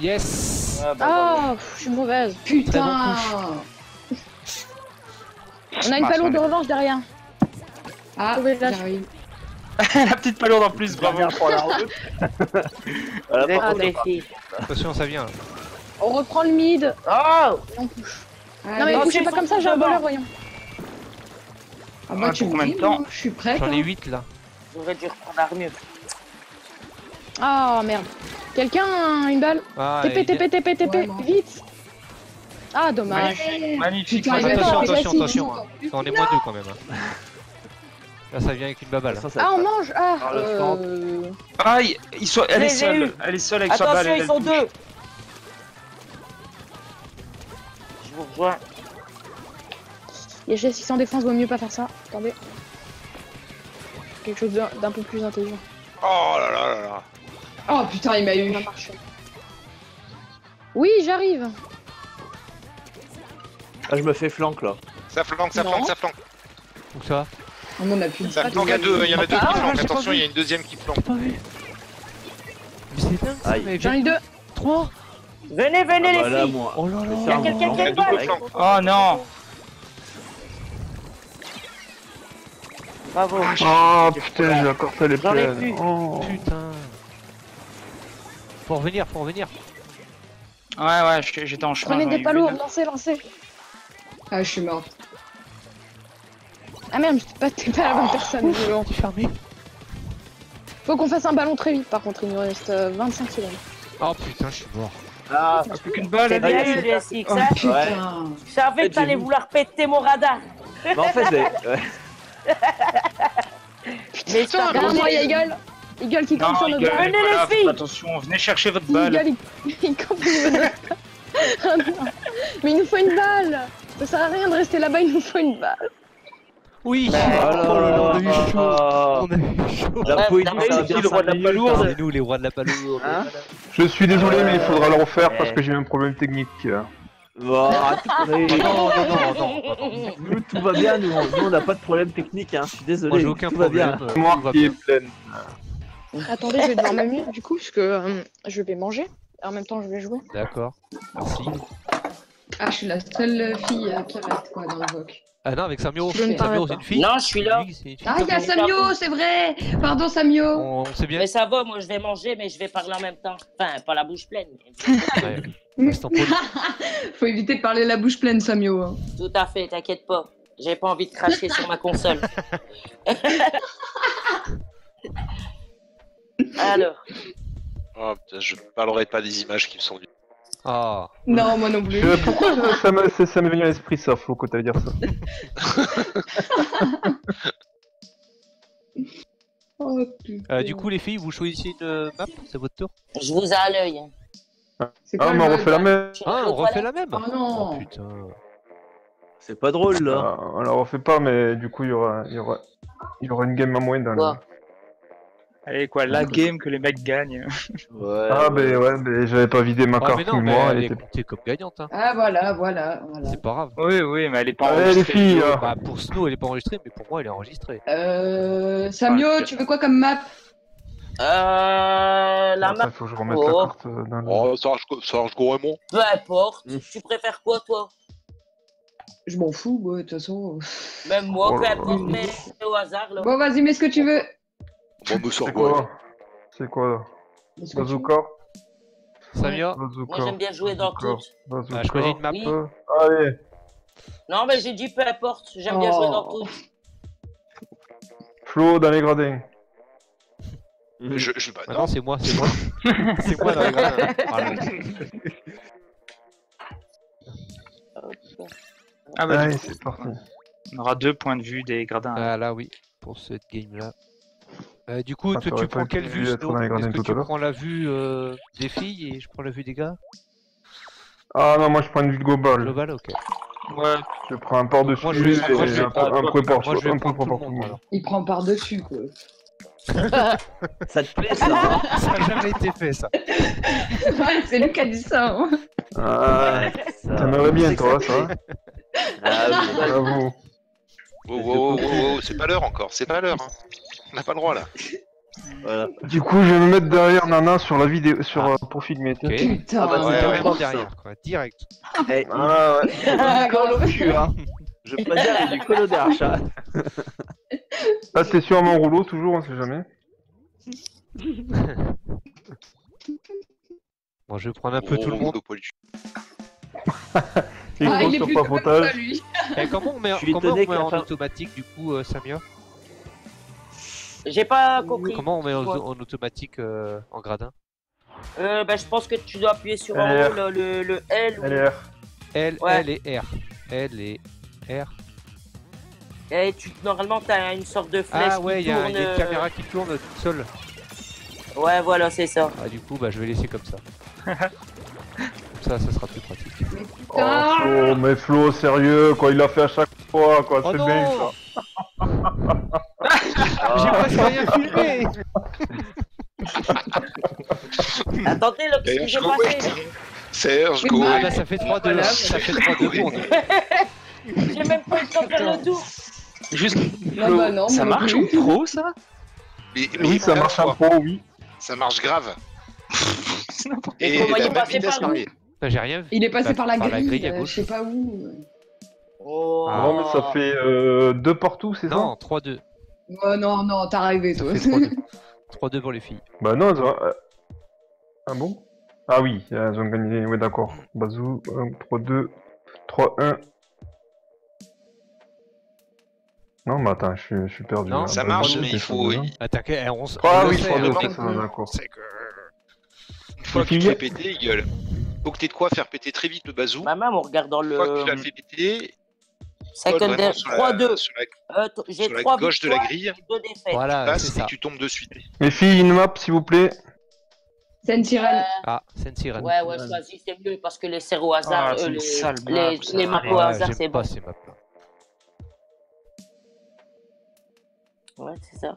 Yes. Ah, bah, Ah, pff, je suis mauvaise. Putain. On a une palourde de revanche derrière. Ah, Trouvez-la. j'arrive. La petite palourde en plus, bravo. dernière pour la route. Voilà, Vous êtes par où, contre, les filles? Attention, ça vient. Là. On reprend le mid. Oh, Et on push. Ah, Non mais non, poussez c'est pas comme ça, j'ai un devant. voleur, voyons. Ah bah tu pour me combien de dis, temps moi, je suis prête. J'en ai hein. 8 là. j'aurais dû reprendre l'armure. Ah merde. Quelqu'un a une balle? Ah, TP, il y a- TP, Ouais, moi. vite. Ah dommage. Magnifique. Putain, il va Attention, faire attention, classique. attention. Hein. On est moins 2 quand même. Hein. Là, ça vient avec une baballe. ça, ça Ah va on pas. mange. Ah Par le flanc. Aïe, elle est J'ai seule. eu. Elle est seule avec sa balle. Attention, elle ils sont touche. deux. Je vous rejoins. Il y a GS6 en défense, vaut mieux pas faire ça. Attendez. Quelque chose d'un peu plus intelligent. Oh là là là là. Oh putain, il m'a eu. Ça va marcher. Oui, j'arrive. Ah, je me fais flank là. Ça flanque, Non. ça flanque. Où ça? Oh, on a plus de Ça Ah, flanque à deux, il y en a deux qui Ah, flanquent. j'ai pas Attention, vu. il y a une deuxième qui flanque. Pas vu. Mais c'est dingue ça, Aïe. mais J'en ai deux. 3. Venez, venez, Ah, bah, les là, filles. moi. Oh là je vais là. faire quelqu'un mon qui a une flank balle. direct. Oh non. Bravo. Oh putain, j'ai encore ça les J'en ai plaines. plus. Oh. Putain. Faut revenir. Ouais, j'étais en chemin. Prenez j'en ai des eu palourdes, une. lancez. Ah, je suis morte. Ah merde, t'es pas la bonne personne. Désolé. T'es fermé. Faut qu'on fasse un ballon très vite par contre, il nous reste 25 secondes. Oh putain, je suis mort. Ah, Il reste plus qu'une balle. C'est bien Aïe. eu, les SX, Oh hein. putain. Je savais que t'allais j'ai vu. vouloir péter mon radar. bah en fait, ouais. Mais ça, Derrière moi, il y a Eagle. Eagle qui campe Non, sur il notre gueule, balle. Venez, voilà, les faites filles. attention, venez chercher votre balle. Eagle, il campe sur notre balle. Ah non. Mais il nous faut une balle. Ça sert à rien de rester là-bas, il nous faut une balle. Oui. Alors, Oh là là, on a eu chaud. ah, On a eu chaud. la Ouais, poésie, non, ça va c'est bien qui le roi 5 de la minutes, palourde hein. C'est nous les rois de la palourde. Hein Je suis désolé, mais il faudra le refaire Ouais. parce que j'ai eu un problème technique. Bon, arrête de conneries. Non. Nous, tout va bien, nous on n'a pas de problème technique, hein. Je suis Moi désolé, j'ai aucun tout va problème. bien. Moi tout va qui est bien. pleine. Attendez, je vais devoir m'amuser du coup, parce que je vais manger. Et en même temps, je vais jouer. D'accord. Merci. Ah, je suis la seule fille qui reste quoi dans le VOC. Ah non, avec Samio. Je ne parle Samio, pas. c'est une fille. Non, je suis là. Lui, c'est une fille. Ah, il y a Comme- Samio, c'est vrai. Pardon, Samio. On sait bien. Mais ça va, moi je vais manger, mais je vais parler en même temps. Enfin, pas la bouche pleine. mais- Ouais. Restons polis. Faut éviter de parler la bouche pleine, Samio. hein. Tout à fait, t'inquiète pas. J'ai pas envie de cracher sur ma console. Alors, Oh, putain, je parlerai pas des images qui me sont venues. Ah. Non, moi non plus. Pourquoi ça m'est venu à l'esprit ça, Flo, quand t'allais dire ça? Oh, putain. Du coup, les filles, vous choisissez une map. C'est votre tour. je vous ai à l'œil. C'est Ah, quoi mais on le refait la mode même. Ah, on refait la même. Oh non. Oh putain. C'est pas drôle là. Ah, on la refait pas, mais du coup, il y aura une game à moins dans le... Quoi Allez, quoi, la game que les mecs gagnent. Ouais. Ah, ben ouais, mais j'avais pas vidé ma Ah, carte mais non, mais mémoire, elle elle est était... comptée comme gagnante. Hein. Ah, voilà. C'est pas grave. Oui, oui, mais elle est pas Allez, les enregistrée. filles, Bah, pour Snow, elle est pas enregistrée, mais pour moi, elle est enregistrée. Samio, tu veux quoi comme map? La Attends, map, il faut que je remette Oh. la carte dans le... Oh, ça arrange Gorémon. peu importe. Tu préfères quoi, toi? Je m'en fous, moi, de toute façon. Même moi, Oh peu là importe, là. mais au hasard, là. Bon, vas-y, mets ce que tu veux. Bon, me sort C'est Gorémon. quoi? C'est quoi, là? Mets ce que tu veux. Bazooka? Samia, Moi, j'aime bien jouer dans tout. a choisi une map. Oui. Allez, Non, mais j'ai dit peu importe. J'aime bien jouer dans tout. Flo dans les gradins. Bah, Ah non. non, c'est moi. C'est moi dans les gradins. Voilà. Ah bah, Allez, du coup, c'est parti. on aura 2 points de vue des gradins. Ah là, oui, pour cette game-là. Du coup, Ah, tu t'aurais prends pas quelle pu vue, être Snow? dans les gradins Est-ce que tout tu à l'heure. prends la vue des filles et je prends la vue des gars? Ah non, moi je prends une vue globale. Global, ok. Ouais, Je prends un par-dessus Moi, et je vais un peu par Moi, je vais un peu prendre tout par le tout monde, alors. Il prend par-dessus, quoi. Ça te plaît ça hein? Ça n'a jamais été fait, ça. Ouais, c'est lui qui a dit ça. Hein. Ah, Ça- t'aimerais bien toi, ça. Ah, oui. Bravo. Oh, c'est pas l'heure encore, c'est pas l'heure. Hein. On n'a pas le droit là. Voilà. Du coup, je vais me mettre derrière Nana sur la vidéo, pour filmer. Ok. Putain. Ah bah, Ouais, c'est carrément vraiment derrière, quoi. Direct. Eh, Ah ouais. il colle au cul, hein. Je peux pas dire, il y a du colo derrière chat. Là, t'es sur mon rouleau, toujours, on sait jamais. Bon, je vais prendre un peu tout le monde. Monopoly. Il Ah, compte il est sur plus comme ça, papotage. lui. Et comment on met, Je suis comment on étonné met qu'à en la fin- automatique, du coup, Samia? J'ai pas compris. Comment on met en, Ouais. en automatique en gradin? Bah, je pense que tu dois appuyer sur en LR. haut le L. ou- LR. L, Ouais. L et R. L et R. Et normalement, t'as une sorte de flèche Ah ouais, qui il y a tourne. une caméra qui tourne toute seule. Ouais, voilà, c'est ça. Ah, du coup, bah, je vais laisser comme ça. Comme ça sera plus pratique. Oh, Flo, mais Flo, sérieux, quoi, il l'a fait à chaque fois, quoi, Oh c'est non bien ça. J'ai presque rien filmé. Attendez, là, qu'est-ce que j'ai passé? Serge, Oui, go. Ah bah ça fait 3-2. Voilà. Ça fait 3-2 pour nous. J'ai même pas eu le temps de faire le tour. juste. Non, bah non, ça moi non marche plus. en pro, ça? Mais Oui, ça marche un pro, oui. Ça marche grave. C'est n'importe Et comment il la est passé map, par où? Bah, j'ai rien vu. Il est passé par la Par la grille, grille à je gauche. sais pas où. Oh. Ah. Non, mais ça fait 2 partout, c'est ça? Non, 3-2. Oh non, non, t'as rêvé, Ça toi. fait 3-2. 3-2 pour les filles. Bah non, ça... Ah bon? Ah oui, elles ont gagné, ouais d'accord. Bazou, 1, 3-2, 3-1. Non, mais attends, je suis perdu. Non, là. Ça Bazou, marche, mais c'était il faut. ça, déjà. Attaquez, on Ah on oui, le sait, 3-2, hein. c'est ça, d'accord. C'est que. Une fois que tu te fais péter, il gueule. Faut que t'aies de quoi faire péter très vite le bazou. Ma maman, on regarde dans Une fois que tu l'as le. fait péter, Second vraiment sur la- 3-2. sur la- J'ai sur la 3 gauche de la grille. 2 défaites. Voilà, passes c'est et ça. tu tombes de suite. Les filles, une map, s'il vous plaît. C'est une sirène. Ah, c'est une sirène. Ouais, choisis, c'est mieux parce que les serres au hasard, Ah, c'est une sale map, ça. les maps Allez. au Ouais, hasard, j'aime c'est pas bon. ces maps-là. Ouais, c'est ça.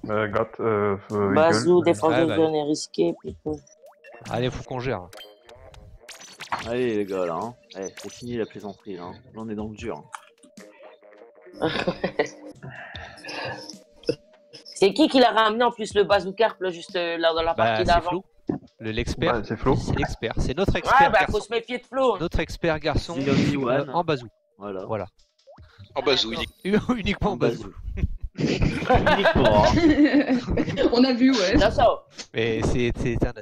Gatt, Bazou, défense Ouais, de bah, zone est risqué. Plutôt. Allez, faut qu'on gère. Allez les gars là, hein. Allez, c'est fini la plaisanterie là. Hein. Là on est dans le dur. Hein. C'est qui l'a ramené en plus le bazookarp là, juste là dans la Bah, partie c'est d'avant? Flo. L'expert. Ouais, c'est Flo. C'est l'expert. C'est notre expert Ouais, bah garçon. faut se méfier de Flo. Notre expert garçon The only one. en bazou. Voilà. Voilà. En bazou, unique. Uniquement en bazou. Uniquement. Hein. On a vu, ouais. Là, ça. Mais c'est un.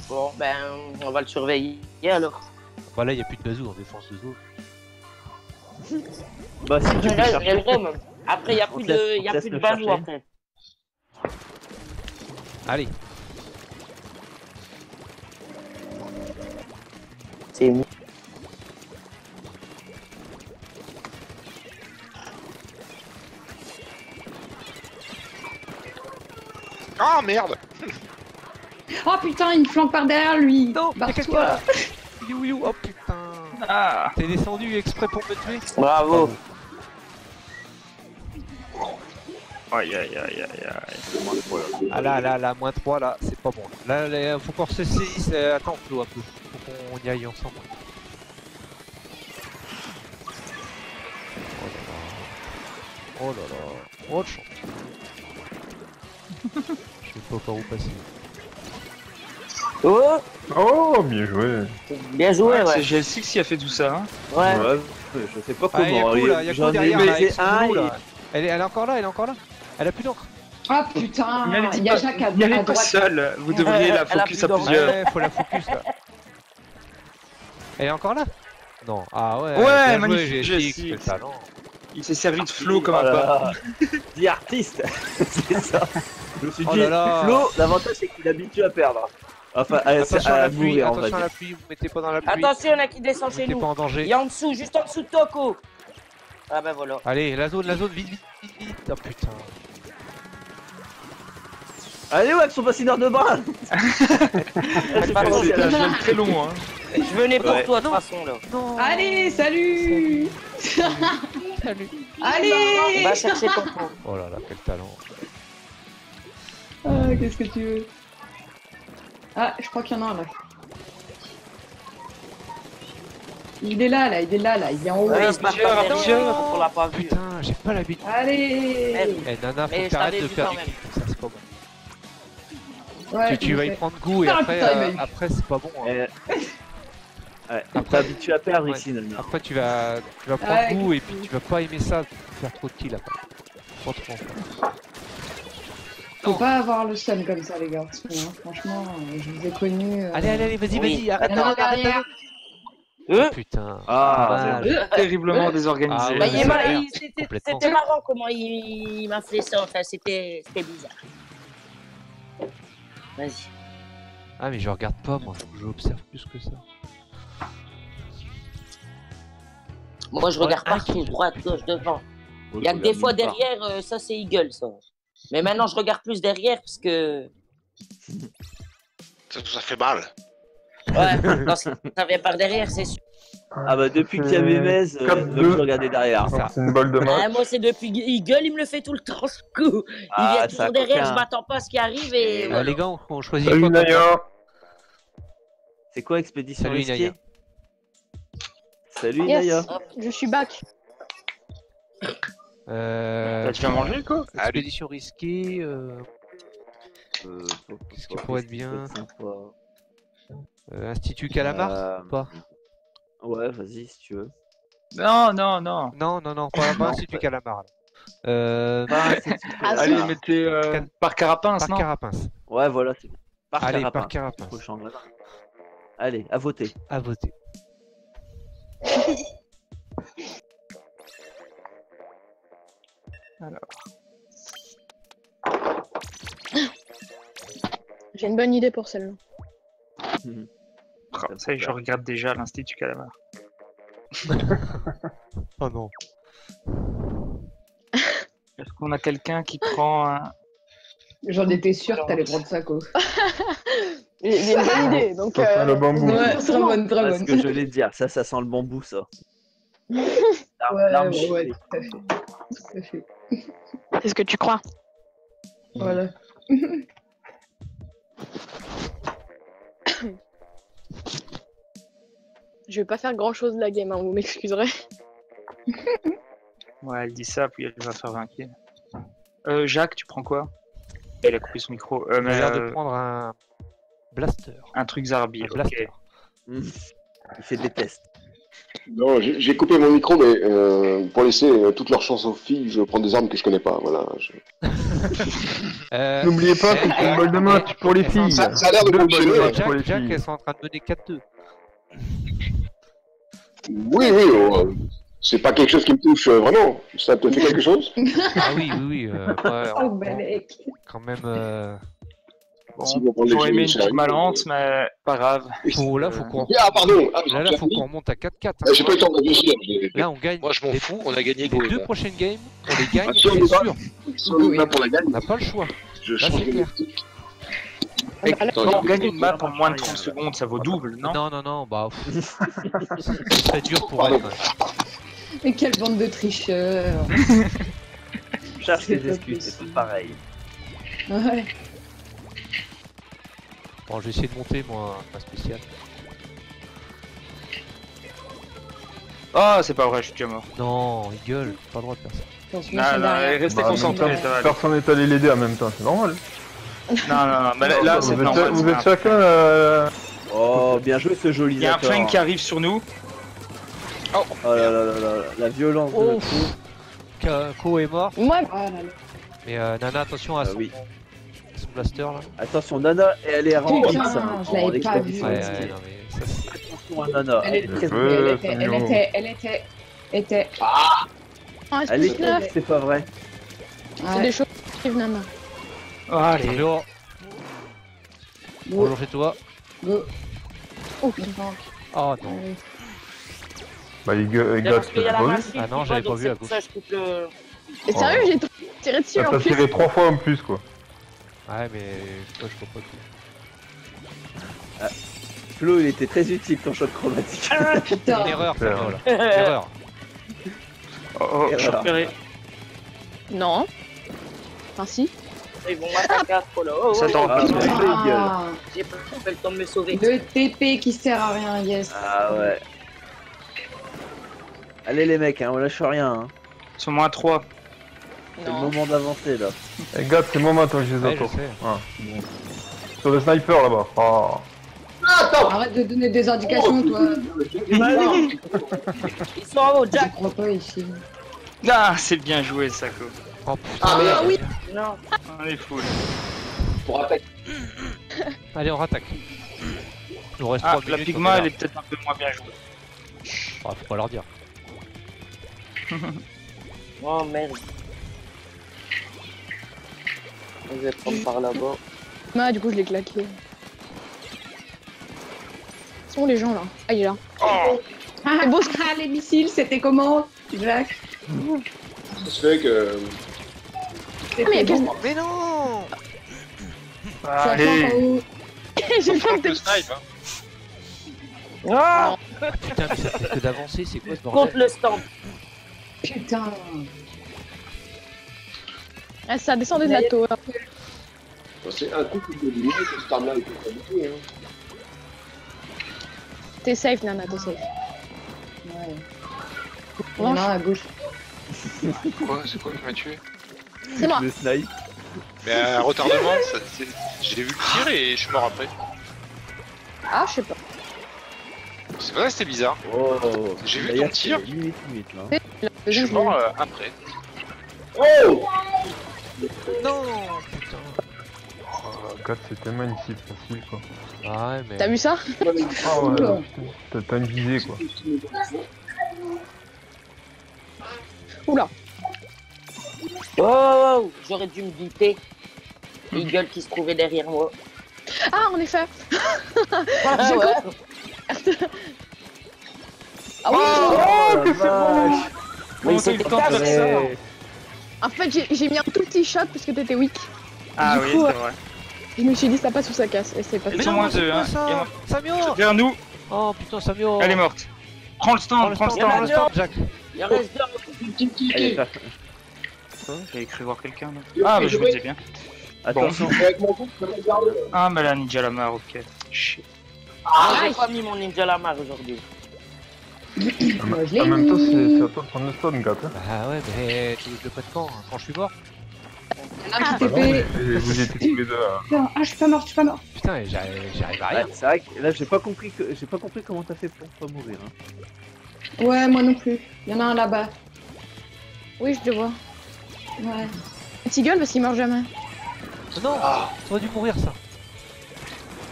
Bon, ben, on va le surveiller alors. Voilà, il n'y a plus de bazou en défense de zone. Bah si tu peux Là, chercher. j'aimerais, même. Après, il n'y a On plus te laisse- de, on y a te plus de laisse bazou le après. Allez. C'est Ah merde! Oh putain, il me flanque par derrière lui. Non, il y a quelqu'un Barre-toi. là. You, oh putain. Ah. T'es descendu exprès pour me tuer? bravo. Aïe aïe aïe aïe aïe. Ah là, moins 3 là, c'est pas bon. Là, faut qu'on se saisisse. Attends, Flo, un peu. Faut qu'on y aille ensemble. Oh là là. Oh de chance. Je sais pas par où passer. Oh, Oh, bien joué. bien joué, C'est ouais. GL6 qui a fait tout ça. Hein. Ouais. Ouais, je sais pas Ah, y'a comment. Kou là, y'a Kou J'en ai derrière là, avec baisé son un loup, et- là. Elle est encore là, elle est encore là. Elle a plus d'encre. Ah putain, N'y il y a Jacques à allez pas droite. seul, vous devriez la Elle a focus plus à d'or. plusieurs. Ouais, faut la focus là. Elle est encore là? Non. Ah ouais. Ouais, bien joué, magnifique, GSX, GSX. quel talent. Il s'est servi de Flo comme un Oh là pas. là. The artiste. C'est ça. Je me suis Oh dit, là là. Flo, l'avantage c'est qu'il est habitué à perdre. Enfin, Attention à la pluie, mourir, on va attention à dire. la pluie, vous mettez pas dans la pluie. Attention, il y en a qui descend Vous chez mettez nous. pas en Il danger. y a en dessous, juste en dessous de Toko. Ah ben voilà. Allez, la zone, vite, vite, vite, vite. Oh putain. Allez, ouais, son bassineur de bras. Faites pas C'est attention. un jeu très long. Hein. Je venais pour Ouais. toi de toute façon là. Non. Allez, salut. Salut. Allez. Va chercher Toko. Oh là là, quel talent. Ah, qu'est-ce que tu veux? Ah, je crois qu'il y en a un là. Il est là, il est là, il est en haut. Ouais, il se bat plusieurs, pas derrière, plusieurs. on l'a pas vu. Putain, j'ai pas l'habitude. Allez. Eh Nana, faut Mais que je t'arrêtes t'avais de vu faire quand du même. kick comme ça, c'est pas bon. Ouais, Tu vas y je sais. prendre goût et Ah, après, putain, il m'a eu. après c'est pas bon. Hein. Ouais, t'es habitué à perdre Ouais. ici, Nana. Après tu vas prendre Ouais, goût et puis tu vas pas aimer ça, faire trop de kills après. Pas trop. Faut pas avoir le seum comme ça, les gars. Franchement, je vous ai connus. Allez, vas-y, Oui. arrête, Attends, arrête, arrête, derrière. arrête. Putain. Ah, mal. Terriblement désorganisé. Ah ouais, Bah, il est c'est mar- clair. Complètement. C'était marrant comment il m'a fait ça, enfin c'était bizarre. Vas-y. Ah mais je regarde pas moi, je observe plus que ça. Moi je regarde partout, droite, gauche, devant. Il y a que des fois derrière, ça c'est Eagle ça. Mais maintenant je regarde plus derrière parce que. Ça fait mal. Ouais, quand ça vient par derrière, c'est sûr. Ah bah depuis qu'il y a Mémez, je 4-2. regardais derrière. Ça. C'est une balle de Ah, match. moi c'est depuis Eagle, il me le fait tout le temps ce coup. Il Ah, vient ça, toujours derrière, coquin. je m'attends pas à ce qui arrive et. voilà. Les gars, on choisit Salut quoi comme Naya. C'est quoi Expédition Salut, risquée Inaya. Salut Yes. Inaya. Je suis back. Tu vas manger quoi? Expédition risquée. Qu'est-ce qui pourrait être bien? Institut Calamar ou pas? Ouais, vas-y si tu veux. Non, Non, pas Institut Calamar. Là. Pas un site- Ah, Allez, si. mettez par Carapince, Par non? Carapince. Ouais, voilà, c'est bon. Par Allez, Carapin. par Carapince. Prochain, là. Allez, à voter. À voter. J'ai une bonne idée pour celle-là. Ah, ça y est, je regarde déjà l'Institut Calamar. Oh non. Est-ce qu'on a quelqu'un qui prend un... J'en étais sûr que t'allais prendre ça, quoi. J'ai une bonne idée, donc. Ça sent le bambou. Ouais, très bonne, très Parce bonne. que je voulais te dire, ça sent le bambou, ça. Ouais, L'arme ouais, chipée. tout à fait. Tout à fait. C'est ce que tu crois. Voilà. Je vais pas faire grand chose de la game, hein, vous m'excuserez. Ouais, elle dit ça, puis elle va faire 20 kills. Jacques, tu prends quoi? Il a coupé son micro. Il a l'air de prendre un blaster. Un truc Zarbi, Un ok. blaster. Il fait des tests. Non, j'ai coupé mon micro, mais pour laisser toute leur chance aux filles, je prends des armes que je connais pas. Voilà. N'oubliez pas que c'est une balle de match pour les filles. Ça a l'air de Deux balles fonctionner. match pour les Jack, filles. elles sont en train de mener 4-2. Oui, c'est pas quelque chose qui me touche vraiment. Ça te fait quelque chose? Ah oui, ouais, Oh, Balek. quand même. Si vous prenez J'aurais aimé une les petite malance, mais pas grave. Là, faut qu'on. Ah, pardon. Ah, Là, faut qu'on remonte à 4-4. Ah, j'ai pas eu le temps de réfléchir. Là, on gagne. Moi, je m'en les- fous, on a gagné Les go. deux prochaines games, on les gagne, Ah, si on c'est est pas- sûr. Si on est là pour la gagne, On n'a pas le choix. je Là, change c'est de clair. tactique. Et Bah, là, quand on gagne une map en moins de 30 secondes, ça vaut double, non? Non, bah. C'est très dur pour elle. Mais quelle bande de tricheurs. Cherche C'est des pas excuses, c'est possible. tout pareil. Ouais. Bon, je vais essayer de monter, moi, ma spéciale. Ah, c'est pas vrai, je suis déjà mort. Non, il gueule, pas le droit de faire ça. Attention, Non, ils sont non, derrière. restez Bah, concentrés, en même ça temps, va aller. personne n'est allé l'aider en même temps, c'est normal. Non, mais là, c'est Vous êtes, normal. vous c'est êtes un- chacun. Oh, bien joué ce joli Il y a un Zator. flingue qui arrive sur nous. Oh là là là là, la violence de Oh. Ko. Ko est mort, Moi, Oh là là. mais Nana, attention à son, Oui. son blaster là. Attention, Nana, elle est en Putain, X, je en l'avais pas vu. expédition. Ouais, non, mais ça c'est. Attention à Nana, Elle elle est très Ouais, Elle était. ah, Elle est excuse-moi, claire, c'est pas vrai. c'est Ouais. des choses qui arrivent, Nana. Allez. Bonjour, bonjour chez toi. Go. Oh putain. Oh non. Allez. Bah, les C'est gars, parce tu qu'il y a l'as la pas vu? machine. Ah non, qui j'avais va, pas donc vu à c'est pour gauche. ça, je coupe le. Et sérieux, j'ai tiré dessus Ah, en t'as plus. tiré 3 fois en plus, quoi. Ouais, mais toi je comprends pas tout. Flo, il était très utile ton shot chromatique. Une Putain. erreur, C'est Fabiola. Une erreur. Oh, je suis repéré. Non. Enfin, si. Ils vont m'attaquer à trop là. Oh, Ça oh, t'en Ah, passe. ouais. Ah, j'ai pas fait le temps de me sauver. le TP qui sert à rien, yes. Ah ouais. Allez les mecs, hein, on lâche rien. Hein. Ils sont moins 3. C'est le Non. moment d'avancer là. Eh, gars, c'est moi maintenant que je les Ouais, je attends. sais. Ah, bon. Sur le sniper là-bas. Ah. Arrête de donner des indications, toi. Ils sont en haut, Je Jack. crois pas ici. Ah, c'est bien joué, Sako. Oh putain. Ah oui. Non. On est full. Pour attaquer. Allez, on rattaque. Il nous reste Ah, 3 la minutes. Pigma, elle est peut-être un peu moins bien jouée. Ah, faut pas leur dire. Oh merde. Je vais prendre par là-bas. Ah, du coup, je l'ai claqué. Où sont les gens là? Ah, il est là. Oh, Ah, beau ah, les missiles, c'était comment, Jack? Ça se fait que. Ah, mais il y a quelqu'un. Mais non. allez. J'ai pas Le snipe, hein. Ah, Ah, putain, mais ça fait que d'avancer, c'est quoi ce contre bordel? le stand. Putain. Ah, ça descendait de la tour. C'est un coup de limite, cette arme-là est pas habituée. Hein. T'es safe, Nana, t'es safe. Ouais. Il y en a un à gauche. Quoi? C'est quoi qui m'a tué? C'est moi. Le snipe. Mais un retardement, j'ai vu le tir et je suis mort après. Ah, je sais pas. C'est vrai, c'était bizarre. Oh. J'ai vu D'ailleurs, ton tir. c'est limite là. La Je deuxième, suis je l'ai mort eu. après. Oh! Non, putain. Oh, gars, c'est tellement une cible facile, quoi. Ah ouais, mais. T'as vu ça? Ah ouais, Oula. putain, t'as une visée, quoi. Oula. Oh, j'aurais dû me buter. Eagle qui se trouvait derrière moi. Ah, en effet. Ah ouais. Ah oui. Oh, que c'est bon. Mais t'as eu c'était le temps de faire cassé. ça? En fait, j'ai mis un tout petit shot parce que t'étais weak. Ah Du oui, coup, c'est vrai. Je me suis dit, ça passe ou ça casse. Et c'est pas Ils ça. sont moins c'est deux, quoi hein. ça Il est mort. Samio. Vers nous. Oh putain, Samio. Elle est morte. Prends le stand, prends le stand. stand. le stand, Jack. Il en reste deux. Allez, faire- J'avais cru voir quelqu'un là. Ah, bah je me disais bien. Attention. Avec mon coup, je vais regarder. Ah, mais la Ninja Lamar, ok. Shit. Ah, j'ai pas mis mon Ninja Lamar aujourd'hui. Moi, je l'ai En même temps, eu. c'est à toi de prendre le stun, gars. Hein. Bah ouais, mais tu le pas de camp quand je suis mort. Il y en a un qui Ah non, TP. vous étiez tous les deux là. Putain, ah, je suis pas mort, je suis pas mort. Putain, et j'arrive à Ouais, rien. c'est vrai que là, j'ai pas compris comment t'as fait pour pas mourir. Hein. Ouais, moi non plus. Il y en a un là-bas. Oui, je te vois. Ouais. Petit gueule parce qu'il meurt jamais. Oh non, ça aurait dû mourir ça.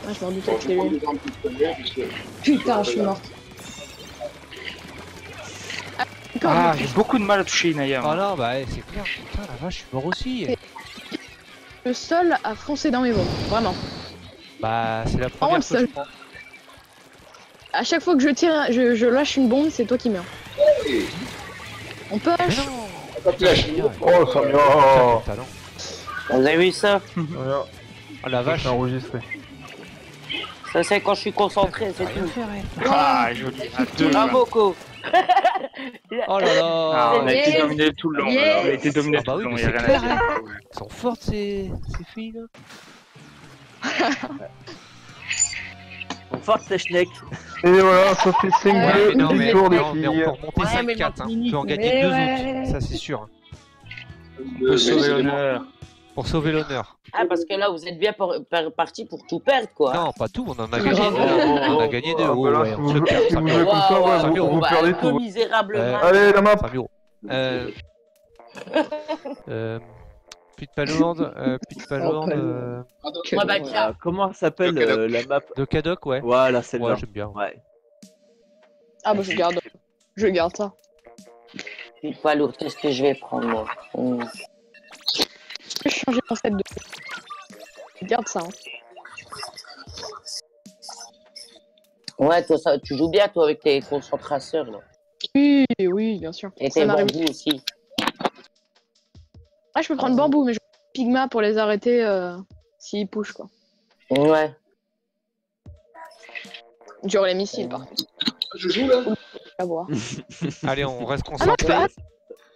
Ah, je m'en doutais Bon, que je vais prendre c'était lui. des armes plus premières, parce que... Putain, je suis morte. Ah, j'ai beaucoup de mal à toucher Inaya. Ah non, bah ouais, c'est clair. Putain, la vache, je suis mort aussi. Le seul à foncer dans mes bombes, vraiment. Bah, c'est la Oh, première le fois que seul. je prends. À chaque fois que je tire, je lâche une bombe, c'est toi qui meurs. Hey, On peut Mais lâche. non, pas de flash. Oh, Samia. putain, quel talent. Vous avez vu ça? Samia, Oh la vache. c'est enregistré. Ça, c'est quand je suis concentré, c'est Rien tout. fait, ouais. Ah, joli. À deux. Bravo, Co. Oh là Ah, là. on a été Yes. dominé tout le long. Yes. On a été dominé Ah bah tout oui, le long. mais Y a c'est rien à clair, dire. hein. Elles sont fortes ces filles là. Bon, force ta schneck. Et voilà, ça fait 5 Ouais, non, mais victoires des on peut filles. remonter Ouais, mais 5-4. dans Hein. 10 On peut en minutes, gagner mais 2 ouais. autres, ça c'est sûr. Pour sauver l'honneur. Pour sauver l'honneur. Ah, parce que là, vous êtes bien parti pour tout perdre, quoi. Non, pas tout, on en a C'est gagné grave. 2. On en a gagné 2. Ah, Oh, bah là, ouais, si on vous se jouez- perd, si ça vous mire. jouez comme ça, ouais, ça mire. vous perdez un peu tout. misérablement. Allez, la map. Ça mire. Plus de palourde, plus de palourde. Ouais, bah, tiens. Comment s'appelle Le Cadoc. la map? De Cadoc, ouais. Voilà, celle-là. Ouais, j'aime bien. Ouais. Ah bah je garde ça. Puis pas lourd, qu'est-ce que je vais prendre, moi? Je vais changer mon set de... Je garde ça. Hein. Ouais, toi, ça, tu joues bien, toi, avec tes concentrateurs, là. Oui, oui, bien sûr. Et Ça tes m'arrive. bambous aussi. Ah, je peux prendre bambou, mais je prends Pigma pour les arrêter s'ils push, quoi. Ouais. J'aurai les missiles, par contre. Je joue là. À voir. Allez, on reste Ah non, tu concentré.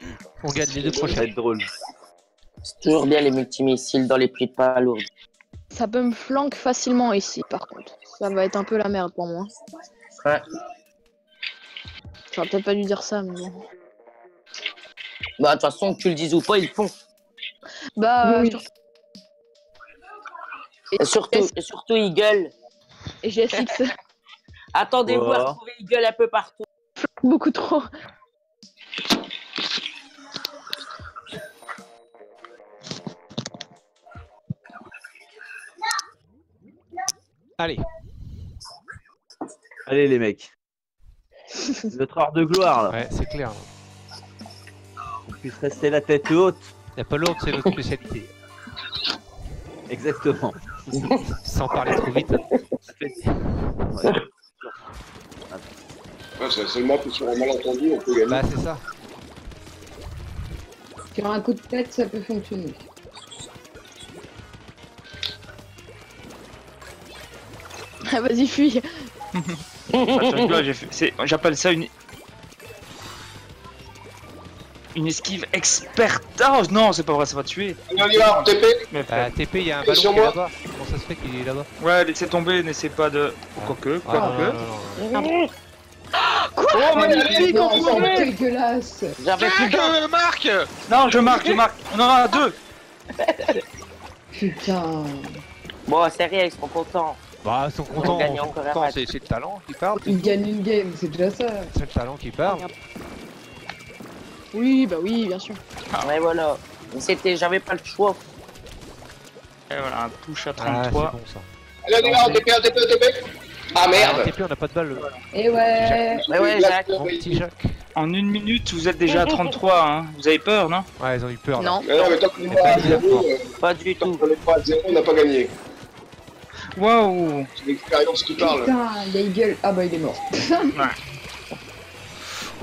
peux... On gagne les 2 Ça va prochaines. être drôle. C'est toujours bien les multimissiles dans les prix de pas lourds. Ça peut me flanque facilement ici, par contre. Ça va être un peu la merde pour moi. Ouais. J'aurais peut-être pas dû dire ça, mais bon. Bah, de toute façon, que tu le dises ou pas, ils le font. Bah, Oui. Et surtout, ils gueulent. Et GSX Attendez-vous à Oh. trouver ils gueulent un peu partout. beaucoup trop. Allez, Allez, les mecs. Notre heure de gloire, là. ouais, c'est clair. On puisse rester la tête haute. La palourde, c'est notre spécialité. Exactement. Sans parler trop vite. Ouais. Ouais, c'est seulement que sur un malentendu, on peut gagner. Bah, c'est ça. Sur un coup de tête, ça peut fonctionner. Ah, vas-y, fuis. Attends, là, j'appelle ça une esquive experte. Oh non, c'est pas vrai, ça va tuer. Allez, on y va, TP. Mais Bah, TP, il y a un Et ballon sur qui est moi. là-bas. Comment ça se fait qu'il est là-bas? ouais, laissez tomber, n'essaie pas de. Quoique, Ah, non, non, quoique. non, non. Oh, magnifique, Non, on c'est met. dégueulasse. J'avais plus d'un. Marc Non, je marque. On en a 2. Putain. Bon, c'est rien, ils seront contents. Bah, ils sont On contents. gagne ils sont encore un contents, match. c'est le talent qui parle. Il gagne une game, c'est déjà ça. C'est le talent qui parle. Oui, bah oui, bien sûr. Ouais, voilà. J'avais pas le choix. Et voilà, un touche à Ah, c'est 33. bon ça. Allez, on y va, on TP, on TP, on TP. Ah Ah, merde. TP, on n'a pas de balle. Et ouais. Mais ouais, Jacques. Mon petit Jacques. En 1 minute, vous êtes déjà à 33. Hein. Vous avez peur, non? Ouais, ils ont eu peur là. Non. Mais non, mais tant qu'on n'est Mais pas pas à dire 0, Pas du tant tout. qu'on n'est pas à 0, on n'a pas gagné. Waouh. C'est l'expérience qui parle. Putain, il a eu gueule. Ah bah il est mort.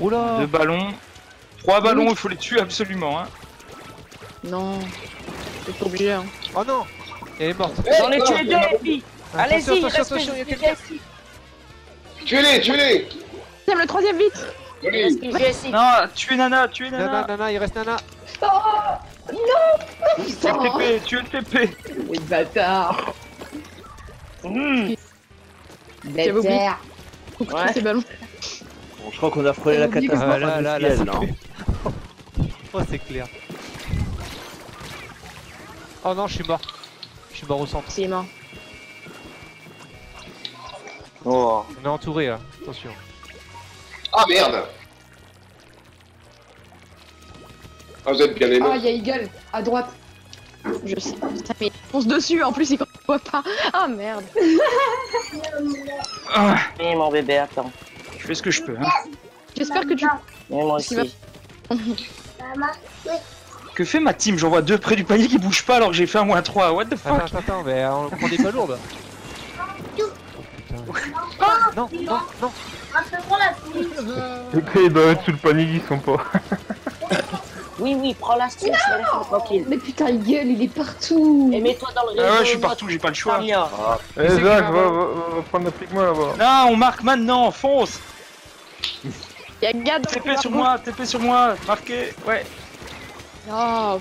Oula. 2 ballons. 3 ballons, il faut les tuer absolument. Hein. Non. C'est pas obligé, hein. Oh non. Elle est morte. J'en ai tué 2, les filles. Allez-y, il reste attention, il y a que quelqu'un. ici. Tuez-les, tuez-les. Deuxième, le troisième, vite. Il Allez. reste que ici. Non, tuez Nana, tuez Nana, Nana. Nana, il reste Nana. Tuez le TP, tuez le TP. Oui, bâtard. J'avais oublié. Bâtard. Faut que Ouais. ces ballons. Bon, je crois qu'on a frôlé la Oublie que- catastrophe là, industrielle, là, hein. Oh, c'est clair. Oh non, je suis mort. Je suis mort au centre. C'est mort. Oh. On est entouré là, attention. Ah merde. Ah, vous êtes bien aimé. Ah, il y a Eagle à droite. Je sais. Ça fait fonce dessus en plus, il voit pas. Ah merde. Ah, Et mon bébé, attends. je fais ce que je peux. Hein. J'espère que tu. Et moi Parce qu'il aussi. Que fait ma team? J'en vois deux près du panier qui bougent pas alors que j'ai fait un -3. What the fuck? Attends, mais on prend des pas lourdes. Non, non, non. Et quand ils doivent être sous le panier, ils sont pas. Oui, prends la stick, je vais les faire tranquille. Mais putain, Eagle, il est partout. Et mets-toi dans le réseau. Ah ouais, je suis mode partout, j'ai pas le choix. Samia. Eh c'est Zach, que- va prendre l'applique-moi là-bas. Non, on marque maintenant, fonce! Y'a Gad dans TP sur moi, marqué, ouais. Oh.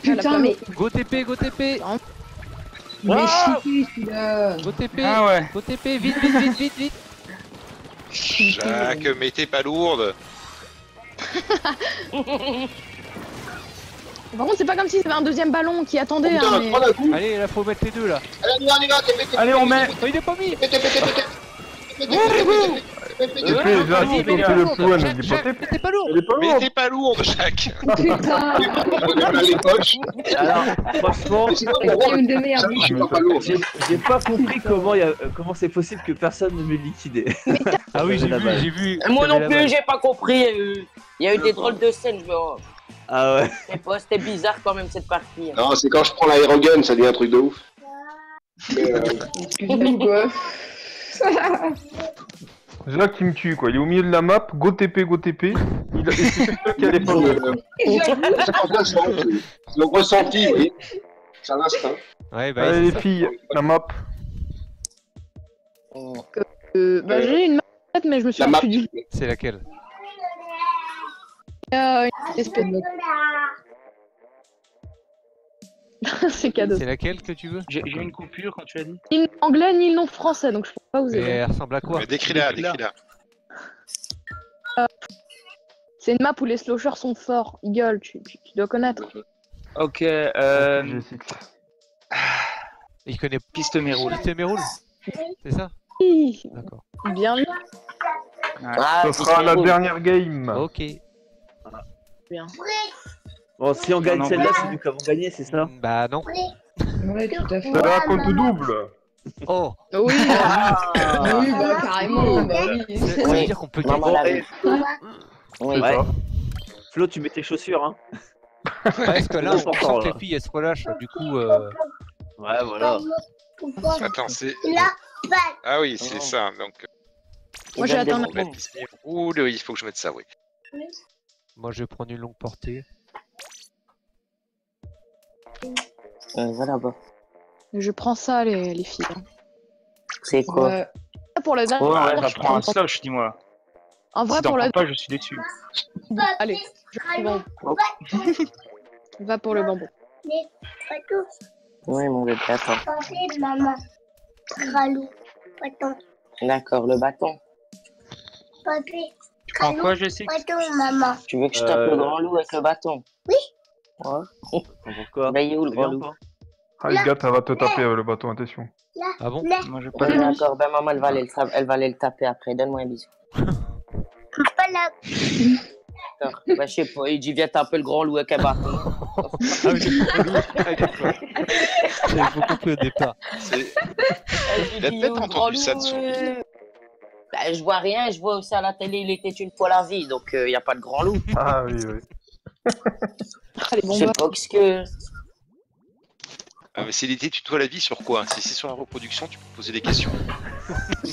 Putain, mais Go TP, go TP. il est chiqué celui-là. Go TP. Ah ouais. Go TP, vite, vite, vite, vite, vite. Jacques, mettez pas lourde. Par contre, c'est pas comme si c'était un deuxième ballon qui attendait. Putain, Hein, mais... prends un coup. Allez, là, faut mettre les deux là. Allez, on y va, TP. Allez, on met. Oh, il est pas mis. TP. TP, Zach, Vas-y, il faut les que gars. le plus loin, ne Jacques, dis pas Jacques, TP. mais t'es pas lourd. Elle est pas lourde. Mettez pas lourde, Jacques. Putain, On a les poches. Alors, franchement, Mais sinon, c'est mon rôle, une de merde. je suis pas lourd. j'ai pas compris comment c'est possible que personne ne m'ait liquidé. Ah oui, J'avais la j'ai vu. Moi non J'avais la plus, balle. j'ai pas compris. Il y a eu des drôles de scènes. Je me... Ah ouais. Je sais pas, c'était bizarre quand même cette partie. Hein. Non, c'est quand je prends l'aérogun, ça devient un truc de ouf. Mais, Excuse-nous, quoi. Zach, il me tue quoi. Il est au milieu de la map. Go TP, go TP. Il c'est sûr qu'il allait pas lourde. c'est le ressenti, oui. C'est un instinct. Ouais, bah, Allez c'est les ça. filles, la map. Bah, j'ai une map, mais je me suis La map. du. C'est laquelle? Une espèce de. C'est cadeau. C'est laquelle que tu veux? J'ai une coupure quand tu as dit. Ni le nom anglais ni le nom français, donc je peux pas vous Mais aider. elle ressemble à quoi? Mais décris-la, Décris-la. décris-la. C'est une map où les slashers sont forts. Eagle, tu dois connaître. Ok, G6. Il connaît piste méroule. Piste Méroule. C'est ça? Hi, D'accord. bien vu. Ah, Ça sera la Roule. dernière game. Ok. Bien. Bon, si on gagne Non, celle-là, non. c'est nous qui avons gagné, c'est ça? Bah non. Ouais, tout à fait. Ça va compte double. Oh. Oui, Oui, bah carrément, bah oui. Ça veut dire qu'on peut Maman l'a et- vu. Oui. Ouais. Flo, tu mets tes chaussures, hein? Ouais, parce que là, on Important, sent que là. les filles elles se relâchent, du coup. Ouais, voilà. Attends, c'est. Ah oui, c'est ça. Donc, Moi, j'ai atteint on va mettre piste Méroule. Oui, il faut que je mette ça, oui. Moi, je vais prendre une longue portée. Voilà, bah. Je prends ça, les filles. C'est quoi? Ouais. Pour le Ouais, dernier, Ouais, je ça prend un prends- slosh, dis-moi. En vrai, Si t'en pour le. prends pas, je suis dessus. Allez, je prends bon. Va pour le bambou. Oui, mon bébé, attends. Maman. Ralou. Attends. D'accord, le bâton. Papi. Tu prends quoi, Jessie? Attends, maman. Tu veux que je tape le grand loup avec le bâton? Oui. Ouais. Pourquoi? Bah, il est où le grand Viens, loup? toi. Ah, le gars, ça va te taper avec le bâton, attention. Ah bon? Là. Moi, j'ai pas Ouais, de d'accord, ben maman, elle va aller le taper après. Donne-moi un bisou. Pas là. D'accord. Bah, je sais pas, il dit viens taper le grand loup avec un bâton. Ah oui, j'avais pas compris au départ. C'est- Elle J'ai dit, peut-être où le entendu grand ça loup, de son Bah, je vois rien, je vois aussi à la télé, il était une fois la vie, donc il n'y a pas de grand loup. Ah oui, oui. Allez, Je bon, sais bah. pas ce que. Ah, mais c'est l'été, tu tutoies la vie sur quoi? Si c'est sur la reproduction, tu peux poser des questions.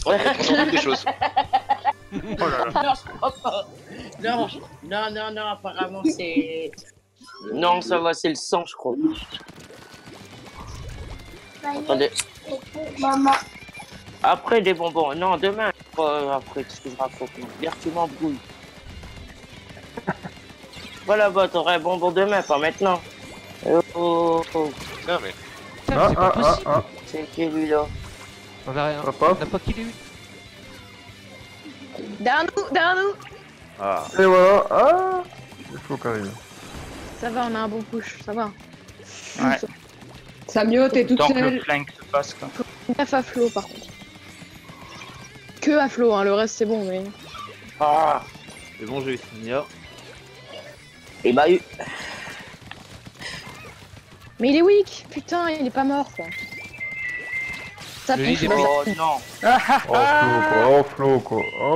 On entend des choses. Oh là là. Non, je crois pas. Non, apparemment c'est. Non, ça va, c'est le sang, je crois. Attendez. Maman. Après des bonbons. Non, demain. Après, qu'est-ce que je raconte? Non, hier, tu m'embrouilles. Voilà, bah, t'aurais un bonbon demain, pas maintenant. Oh. Non, mais Putain, mais c'est pas possible. C'est qui lui là? On a rien. Ça passe. On n'a pas qu'il est eu. Derrière nous. Ah. Et voilà. Ah, il faut qu'il arrive. Ça va, on a un bon push, ça va. Ouais. Samio, t'es toute Tant que le seule. flank se passe, quoi. Gaffe à Flo par contre. Que à Flo, hein, le reste c'est bon, mais. Ah. C'est bon, j'ai eu Seigneur. Et bah, Mais il est weak, putain, il est pas mort quoi. Ça Le push, lead est bah, ça- oh non. Oh Flo quoi. Oh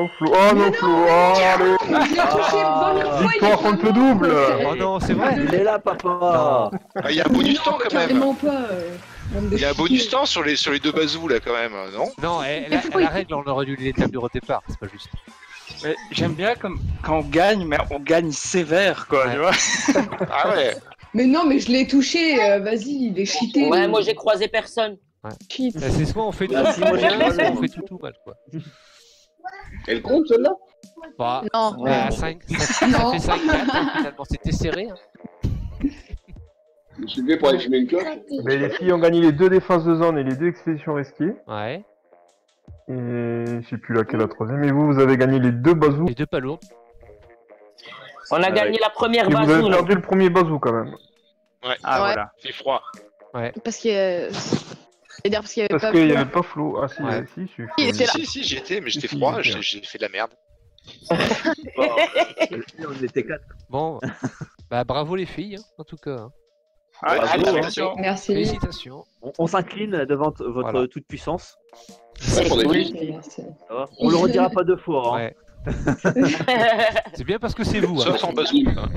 non Flo. Oh allez. Je l'ai touché 20 000 fois, il est Victoire pas contre le mort. double. Oh non, c'est vrai. Il est là, papa. Ah, il y a un bonus temps quand même. Carrément pas. Bande de Il y a un chiens. bonus temps sur les deux bazous là quand même, non? Non, la règle, on aurait dû l'établir au départ, c'est pas juste. Mais j'aime bien comme quand on gagne, mais on gagne sévère, quoi, Ouais. tu vois. Ah ouais. Mais non, mais je l'ai touché. Vas-y, il est cheaté. Ouais, moi j'ai croisé personne. cheat. C'est soit on fait tout Bah, si, moi, j'ai bien, soit mal. on fait tout mal quoi. Elle compte celle-là? Bah, Non. à 5, ça Non. fait 5-4, finalement c'était serré. Hein. Je me suis levé pour aller fumer une clope. Mais les filles ont gagné les 2 défenses de zone et les 2 expéditions risquées. Ouais. Et je sais plus laquelle la troisième. Et vous avez gagné les 2 bazous. Les deux pas lourds. On a gagné la première Et vous avez bazou. là. perdu le premier bazou quand même. Ah, Ouais. voilà. Il fait froid. Parce qu'il y a. C'est-à-dire parce qu'il y avait Parce pas. qu'il n'y Flo. avait pas Flo. Ah si, Ouais. si, je suis Il était là. Si, j'y étais, mais j'étais Si, froid, j'y étais. j'ai fait de la merde. On était 4. Bon, bah bravo les filles, hein, en tout cas. Hein. Ouais, Bravo, allez, hein. attention. Merci. Félicitations. On s'incline devant votre Voilà. toute puissance. Ouais, pour des Oui. filles. Merci. Ça va on le redira pas deux fois. Hein. Ouais. C'est bien parce que c'est vous. Hein. Sauf en bazou. Hein.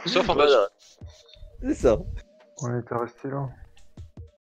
Sauf en bazou. Voilà. C'est ça. On était resté là.